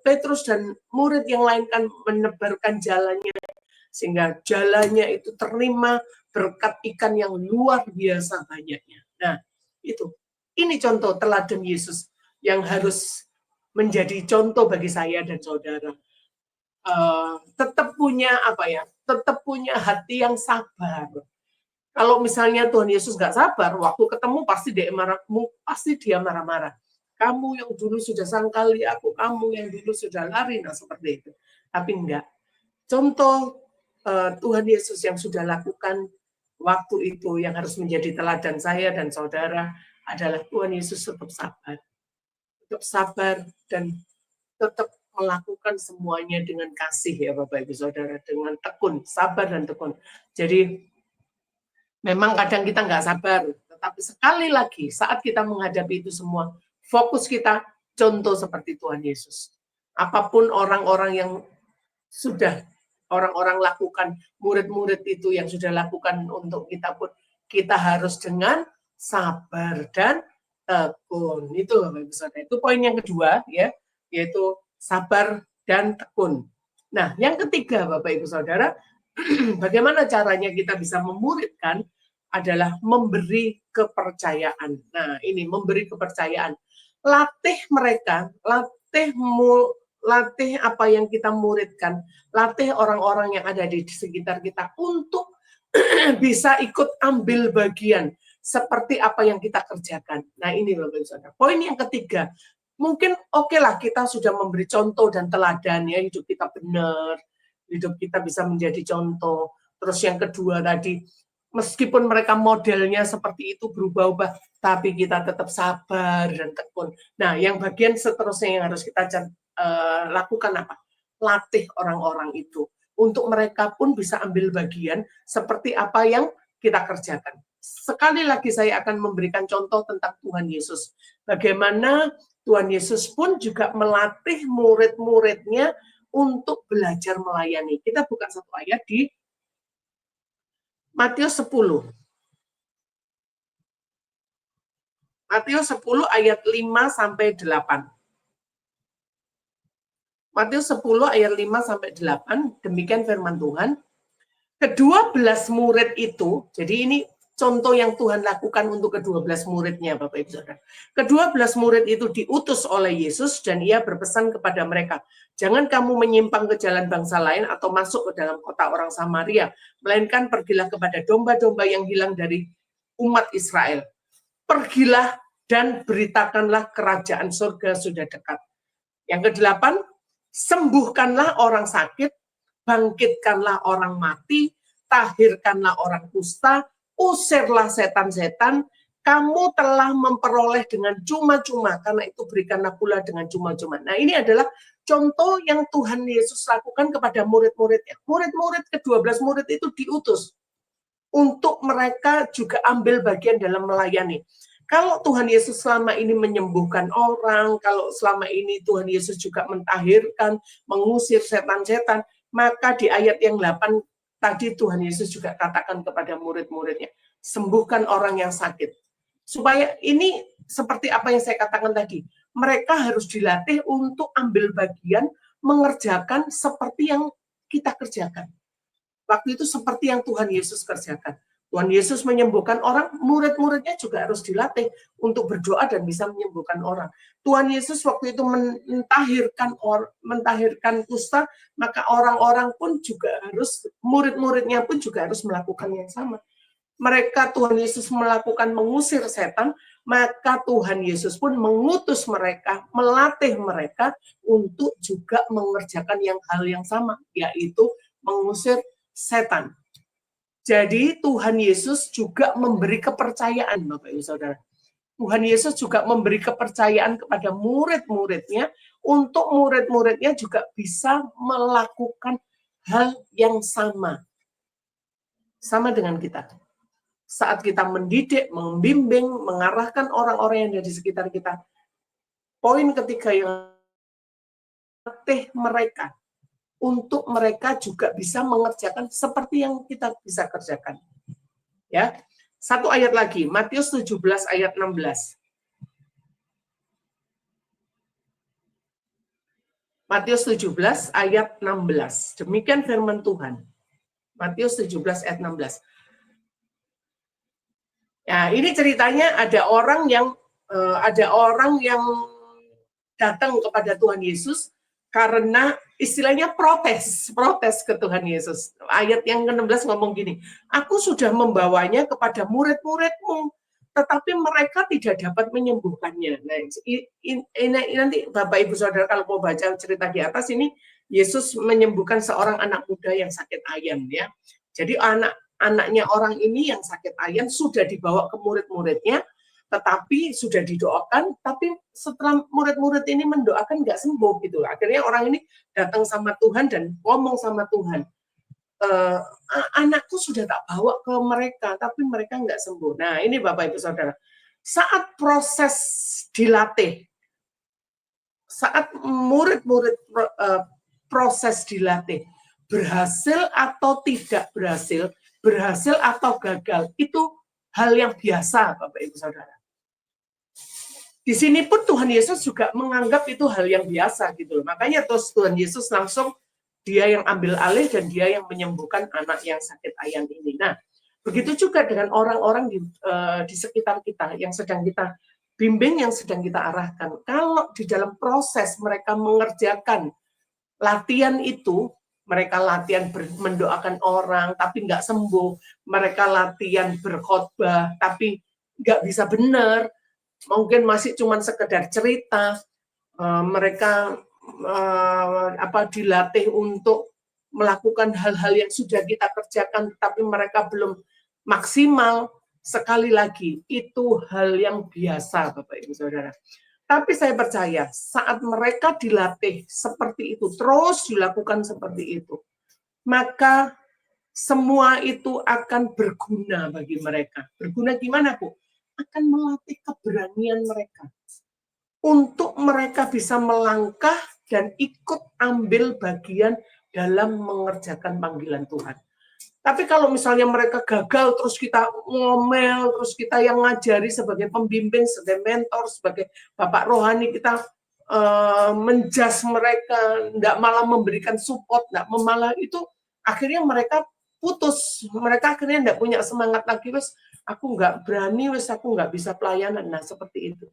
Petrus dan murid yang lain kan menebarkan jalannya, sehingga jalannya itu terima berkat ikan yang luar biasa banyaknya. Nah, ini contoh teladan Yesus yang harus menjadi contoh bagi saya dan saudara. Tetap punya tetap punya hati yang sabar. Kalau misalnya Tuhan Yesus nggak sabar, waktu ketemu pasti dia marah-marah. Kamu yang dulu sudah sangkali aku, kamu yang dulu sudah lari, nah seperti itu. Tapi enggak. Contoh Tuhan Yesus yang sudah lakukan waktu itu yang harus menjadi teladan saya dan saudara adalah Tuhan Yesus tetap sabar dan tetap melakukan semuanya dengan kasih ya Bapak Ibu Saudara, dengan tekun, sabar dan tekun. Jadi memang kadang kita nggak sabar, tetapi sekali lagi saat kita menghadapi itu semua, fokus kita contoh seperti Tuhan Yesus. Apapun orang-orang yang sudah orang-orang lakukan, murid-murid itu yang sudah lakukan untuk kita pun, kita harus dengan sabar dan tekun. Itu Bapak Ibu Saudara. Itu poin yang kedua ya, yaitu sabar dan tekun. Nah, yang ketiga Bapak Ibu Saudara, bagaimana caranya kita bisa memuridkan adalah memberi kepercayaan. Nah, ini memberi kepercayaan. Latih mereka, latih apa yang kita muridkan, latih orang-orang yang ada di sekitar kita untuk bisa ikut ambil bagian seperti apa yang kita kerjakan. Nah, ini Bapak Ibu Saudara. Poin yang ketiga, mungkin oke lah kita sudah memberi contoh dan teladan ya, hidup kita benar, hidup kita bisa menjadi contoh. Terus yang kedua tadi, meskipun mereka modelnya seperti itu berubah-ubah, tapi kita tetap sabar dan tekun. Nah, yang bagian seterusnya yang harus kita lakukan apa? Latih orang-orang itu. Untuk mereka pun bisa ambil bagian seperti apa yang kita kerjakan. Sekali lagi saya akan memberikan contoh tentang Tuhan Yesus. Bagaimana Tuhan Yesus pun juga melatih murid-muridnya untuk belajar melayani. Kita buka satu ayat di Matius 10. Matius 10 ayat 5 sampai 8. Matius 10 ayat 5 sampai 8, demikian firman Tuhan. Ke-12 murid itu, jadi ini contoh yang Tuhan lakukan untuk ke-12 muridnya, Bapak Ibu Saudara. Ke-12 murid itu diutus oleh Yesus dan ia berpesan kepada mereka, jangan kamu menyimpang ke jalan bangsa lain atau masuk ke dalam kota orang Samaria, melainkan pergilah kepada domba-domba yang hilang dari umat Israel. Pergilah dan beritakanlah kerajaan surga sudah dekat. Yang ke-8, sembuhkanlah orang sakit, bangkitkanlah orang mati, tahirkanlah orang kusta, usirlah setan-setan, kamu telah memperoleh dengan cuma-cuma, karena itu berikanlah pula dengan cuma-cuma. Nah, ini adalah contoh yang Tuhan Yesus lakukan kepada murid-muridnya. Murid-murid ke-12 murid itu diutus untuk mereka juga ambil bagian dalam melayani. Kalau Tuhan Yesus selama ini menyembuhkan orang, kalau selama ini Tuhan Yesus juga mentahirkan, mengusir setan-setan, maka di ayat yang 8 tadi Tuhan Yesus juga katakan kepada murid-muridnya, sembuhkan orang yang sakit. Supaya ini seperti apa yang saya katakan tadi, mereka harus dilatih untuk ambil bagian mengerjakan seperti yang kita kerjakan. Waktu itu seperti yang Tuhan Yesus kerjakan. Tuhan Yesus menyembuhkan orang, murid-muridnya juga harus dilatih untuk berdoa dan bisa menyembuhkan orang. Tuhan Yesus waktu itu mentahirkan kusta, maka orang-orang pun juga harus, murid-muridnya pun juga harus melakukan yang sama. Mereka, Tuhan Yesus melakukan mengusir setan, maka Tuhan Yesus pun mengutus mereka, melatih mereka untuk juga mengerjakan hal yang sama, yaitu mengusir setan. Jadi Tuhan Yesus juga memberi kepercayaan, Bapak Ibu Saudara. Tuhan Yesus juga memberi kepercayaan kepada murid-muridnya untuk murid-muridnya juga bisa melakukan hal yang sama. Sama dengan kita. Saat kita mendidik, membimbing, mengarahkan orang-orang yang ada di sekitar kita. Poin ketiga yang latih mereka untuk mereka juga bisa mengerjakan seperti yang kita bisa kerjakan. Ya. Satu ayat lagi, Matius 17 ayat 16. Matius 17 ayat 16. Demikian firman Tuhan. Matius 17 ayat 16. Ya, ini ceritanya ada orang yang datang kepada Tuhan Yesus karena istilahnya protes ke Tuhan Yesus. Ayat yang ke-16 ngomong gini, aku sudah membawanya kepada murid-muridmu, tetapi mereka tidak dapat menyembuhkannya. Nah, ini nanti Bapak Ibu Saudara kalau mau baca cerita di atas ini, Yesus menyembuhkan seorang anak muda yang sakit ayan, ya. Jadi anaknya orang ini yang sakit ayan sudah dibawa ke murid-muridnya, tetapi sudah didoakan, tapi setelah murid-murid ini mendoakan nggak sembuh gitu. Akhirnya orang ini datang sama Tuhan dan ngomong sama Tuhan, anakku sudah tak bawa ke mereka, tapi mereka nggak sembuh. Nah ini Bapak Ibu Saudara, saat proses dilatih, saat murid-murid proses dilatih, berhasil atau tidak berhasil atau gagal, itu hal yang biasa Bapak Ibu Saudara. Di sini pun Tuhan Yesus juga menganggap itu hal yang biasa gitu loh. Makanya terus Tuhan Yesus langsung dia yang ambil alih dan dia yang menyembuhkan anak yang sakit ayan ini. Nah, begitu juga dengan orang-orang di sekitar kita yang sedang kita bimbing, yang sedang kita arahkan. Kalau di dalam proses mereka mengerjakan latihan itu, mereka latihan mendoakan orang tapi nggak sembuh, mereka latihan berkhotbah tapi nggak bisa benar, mungkin masih cuma sekedar cerita, mereka dilatih untuk melakukan hal-hal yang sudah kita kerjakan, tapi mereka belum maksimal. Sekali lagi, itu hal yang biasa, Bapak Ibu Saudara. Tapi saya percaya, saat mereka dilatih seperti itu, terus dilakukan seperti itu, maka semua itu akan berguna bagi mereka. Berguna gimana, Bu? Akan melatih keberanian mereka untuk mereka bisa melangkah dan ikut ambil bagian dalam mengerjakan panggilan Tuhan. Tapi kalau misalnya mereka gagal, terus kita ngomel, terus kita yang ngajari sebagai pembimbing, sebagai mentor, sebagai bapak rohani, kita menjas mereka, enggak malah memberikan support, enggak malah itu, akhirnya mereka putus, mereka akhirnya tidak punya semangat lagi, wes aku nggak berani, wes aku nggak bisa pelayanan. Nah, seperti itu.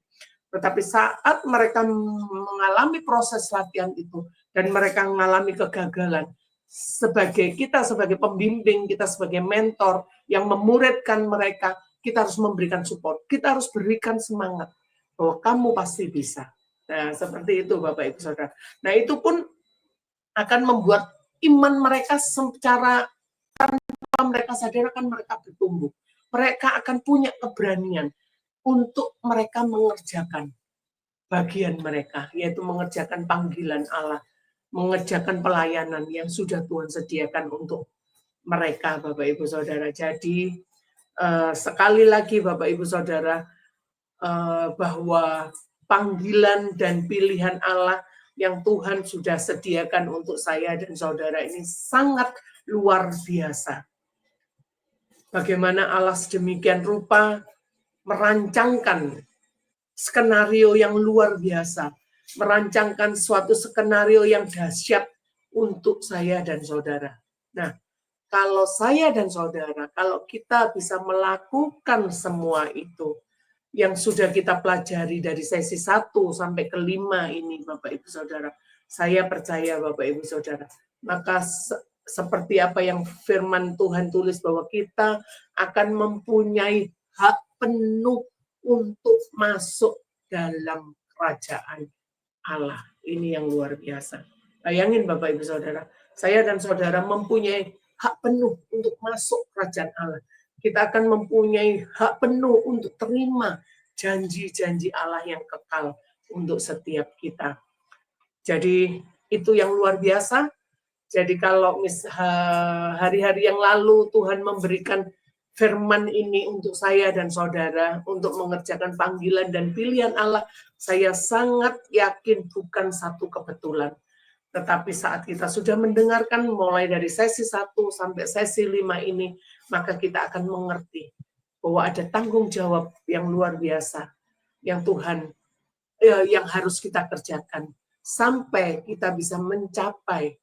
Tetapi saat mereka mengalami proses latihan itu dan mereka mengalami kegagalan, kita sebagai pembimbing, kita sebagai mentor yang memuridkan mereka, kita harus memberikan support, kita harus berikan semangat bahwa kamu pasti bisa. Nah, seperti itu Bapak Ibu Saudara. Nah, itu pun akan membuat iman mereka secara tanpa mereka sadar akan mereka bertumbuh. Mereka akan punya keberanian untuk mereka mengerjakan bagian mereka, yaitu mengerjakan panggilan Allah, mengerjakan pelayanan yang sudah Tuhan sediakan untuk mereka, Bapak Ibu Saudara. Jadi sekali lagi Bapak Ibu Saudara, bahwa panggilan dan pilihan Allah yang Tuhan sudah sediakan untuk saya dan saudara ini sangat luar biasa. Bagaimana Allah sedemikian rupa merancangkan skenario yang luar biasa, merancangkan suatu skenario yang dahsyat untuk saya dan saudara. Nah, kalau saya dan saudara, kalau kita bisa melakukan semua itu, yang sudah kita pelajari dari sesi 1 sampai ke 5 ini, Bapak Ibu Saudara, saya percaya Bapak Ibu Saudara, maka seperti apa yang firman Tuhan tulis bahwa kita akan mempunyai hak penuh untuk masuk dalam kerajaan Allah. Ini yang luar biasa. Bayangin Bapak Ibu Saudara, saya dan saudara mempunyai hak penuh untuk masuk kerajaan Allah. Kita akan mempunyai hak penuh untuk terima janji-janji Allah yang kekal untuk setiap kita. Jadi itu yang luar biasa. Jadi kalau hari-hari yang lalu Tuhan memberikan firman ini untuk saya dan saudara untuk mengerjakan panggilan dan pilihan Allah, saya sangat yakin bukan satu kebetulan. Tetapi saat kita sudah mendengarkan mulai dari sesi 1 sampai sesi 5 ini, maka kita akan mengerti bahwa ada tanggung jawab yang luar biasa yang Tuhan yang harus kita kerjakan sampai kita bisa mencapai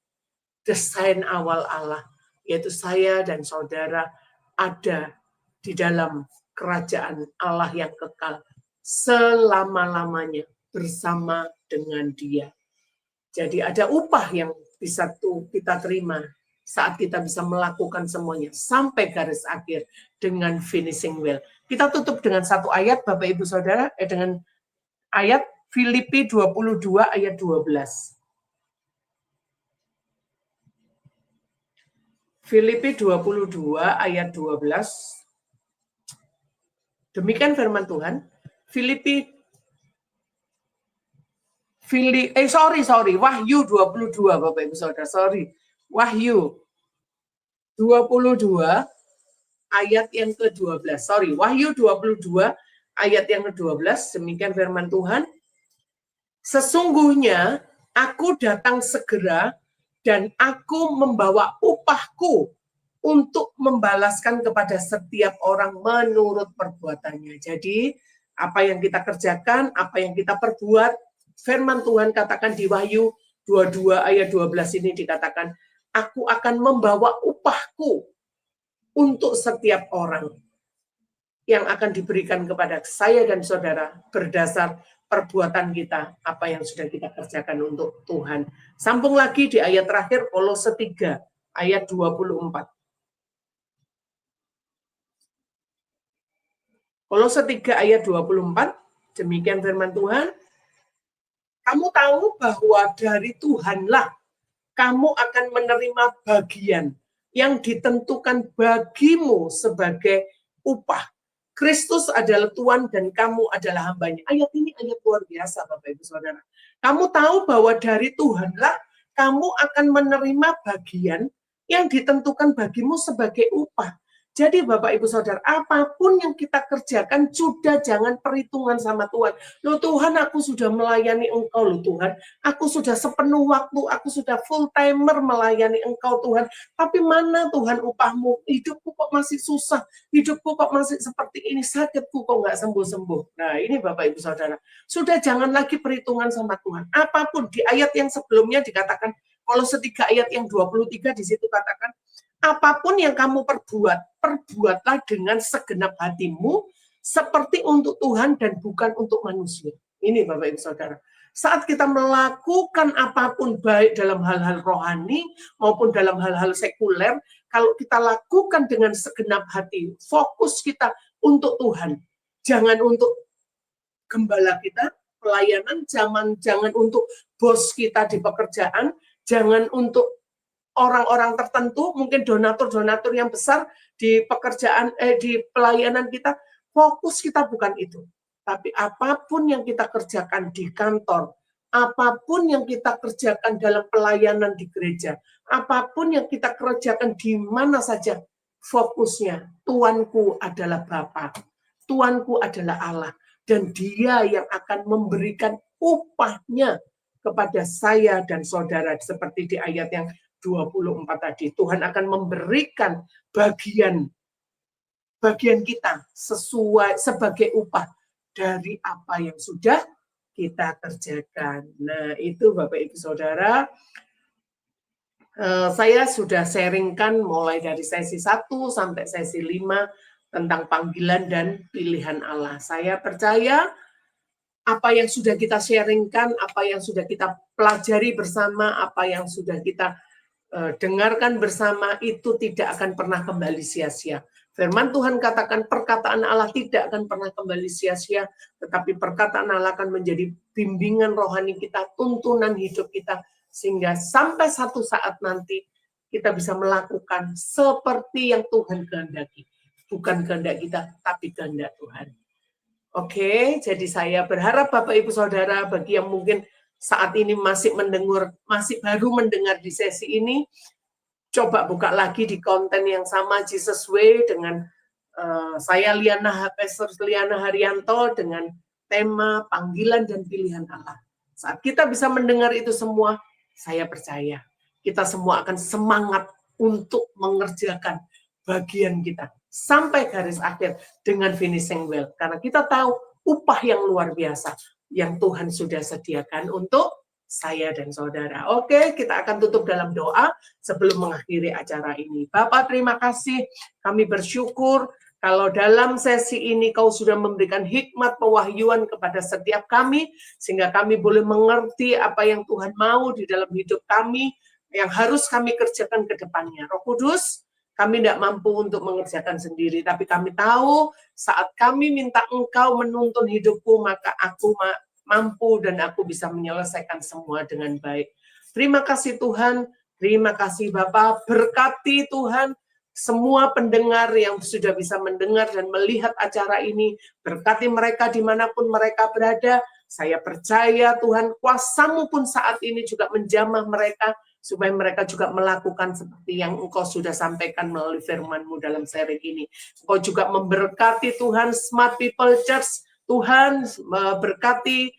desain awal Allah, yaitu saya dan saudara ada di dalam kerajaan Allah yang kekal selama-lamanya bersama dengan Dia. Jadi ada upah yang bisa kita terima saat kita bisa melakukan semuanya sampai garis akhir dengan finishing well. Kita tutup dengan satu ayat Bapak Ibu Saudara, dengan ayat Filipi 22 ayat 12. Filipi 22 ayat 12. Demikian firman Tuhan. Wahyu 22 Bapak Ibu Saudara, Wahyu 22 ayat yang ke-12. Wahyu 22 ayat yang ke-12, demikian firman Tuhan. Sesungguhnya aku datang segera dan aku membawa upahku untuk membalaskan kepada setiap orang menurut perbuatannya. Jadi, apa yang kita kerjakan, apa yang kita perbuat, firman Tuhan katakan di Wahyu 22 ayat 12 ini dikatakan, aku akan membawa upahku untuk setiap orang yang akan diberikan kepada saya dan saudara berdasar perbuatan kita, apa yang sudah kita kerjakan untuk Tuhan. Sambung lagi di ayat terakhir, Kolose 3 ayat 24. Kolose 3 ayat 24, demikian firman Tuhan. Kamu tahu bahwa dari Tuhanlah kamu akan menerima bagian yang ditentukan bagimu sebagai upah. Kristus adalah Tuhan dan kamu adalah hambanya. Ayat ini ayat luar biasa Bapak Ibu Saudara. Kamu tahu bahwa dari Tuhanlah kamu akan menerima bagian yang ditentukan bagimu sebagai upah. Jadi Bapak Ibu Saudara, apapun yang kita kerjakan sudah jangan perhitungan sama Tuhan. Loh Tuhan, aku sudah melayani Engkau loh Tuhan. Aku sudah sepenuh waktu, aku sudah full timer melayani Engkau Tuhan. Tapi mana Tuhan upahmu? Hidupku kok masih susah, hidupku kok masih seperti ini, sakitku kok nggak sembuh-sembuh. Nah ini Bapak Ibu Saudara, sudah jangan lagi perhitungan sama Tuhan. Apapun, di ayat yang sebelumnya dikatakan, Kolose 3 ayat yang 23 di situ katakan, Apapun yang kamu perbuatlah dengan segenap hatimu, seperti untuk Tuhan dan bukan untuk manusia. Ini Bapak Ibu Saudara. Saat kita melakukan apapun, baik dalam hal-hal rohani maupun dalam hal-hal sekuler, kalau kita lakukan dengan segenap hati, fokus kita untuk Tuhan. Jangan untuk gembala kita, pelayanan, jangan untuk bos kita di pekerjaan, jangan untuk orang-orang tertentu, mungkin donatur-donatur yang besar di pekerjaan, di pelayanan kita, fokus kita bukan itu. Tapi apapun yang kita kerjakan di kantor, apapun yang kita kerjakan dalam pelayanan di gereja, apapun yang kita kerjakan di mana saja, fokusnya, Tuanku adalah Bapa, Tuanku adalah Allah, dan Dia yang akan memberikan upahnya kepada saya dan saudara, seperti di ayat yang 24 tadi. Tuhan akan memberikan bagian kita sesuai sebagai upah dari apa yang sudah kita kerjakan. Nah, itu Bapak Ibu Saudara, saya sudah sharingkan mulai dari sesi 1 sampai sesi 5 tentang panggilan dan pilihan Allah. Saya percaya apa yang sudah kita sharingkan, apa yang sudah kita pelajari bersama, apa yang sudah kita dengarkan bersama, itu tidak akan pernah kembali sia-sia. Firman Tuhan katakan perkataan Allah tidak akan pernah kembali sia-sia, tetapi perkataan Allah akan menjadi bimbingan rohani kita, tuntunan hidup kita, sehingga sampai satu saat nanti kita bisa melakukan seperti yang Tuhan kehendaki. Bukan kehendak kita, tapi kehendak Tuhan. Oke, jadi saya berharap Bapak Ibu Saudara, bagi yang mungkin saat ini masih baru mendengar di sesi ini, coba buka lagi di konten yang sama, Jesus Way, dengan saya Pastor Liana Haryanto, dengan tema panggilan dan pilihan Allah. Saat kita bisa mendengar itu semua, saya percaya kita semua akan semangat untuk mengerjakan bagian kita sampai garis akhir dengan finishing well. Karena kita tahu upah yang luar biasa yang Tuhan sudah sediakan untuk saya dan saudara. Oke, kita akan tutup dalam doa sebelum mengakhiri acara ini. Bapak, terima kasih. Kami bersyukur kalau dalam sesi ini Kau sudah memberikan hikmat pewahyuan kepada setiap kami, sehingga kami boleh mengerti apa yang Tuhan mau di dalam hidup kami, yang harus kami kerjakan ke depannya. Roh Kudus, kami tidak mampu untuk mengerjakan sendiri, tapi kami tahu saat kami minta Engkau menuntun hidupku, maka aku mampu dan aku bisa menyelesaikan semua dengan baik. Terima kasih Tuhan, terima kasih Bapak, berkati Tuhan semua pendengar yang sudah bisa mendengar dan melihat acara ini, berkati mereka dimanapun mereka berada. Saya percaya Tuhan, kuasa-Mu pun saat ini juga menjamah mereka, supaya mereka juga melakukan seperti yang Engkau sudah sampaikan melalui firman-Mu dalam seri ini. Engkau juga memberkati Tuhan, Smart People Church, Tuhan berkati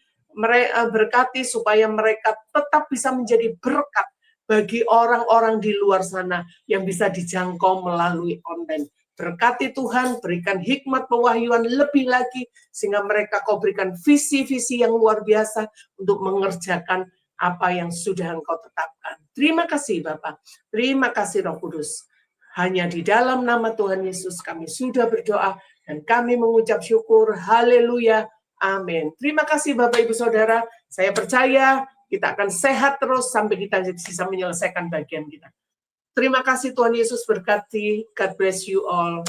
supaya mereka tetap bisa menjadi berkat bagi orang-orang di luar sana yang bisa dijangkau melalui online. Berkati Tuhan, berikan hikmat pewahyuan lebih lagi, sehingga mereka Kau berikan visi-visi yang luar biasa untuk mengerjakan apa yang sudah Engkau tetapkan. Terima kasih Bapak, terima kasih Roh Kudus. Hanya di dalam nama Tuhan Yesus kami sudah berdoa dan kami mengucap syukur. Haleluya, amin. Terima kasih Bapak Ibu Saudara, saya percaya kita akan sehat terus sampai kita bisa menyelesaikan bagian kita. Terima kasih Tuhan Yesus berkati. God bless you all.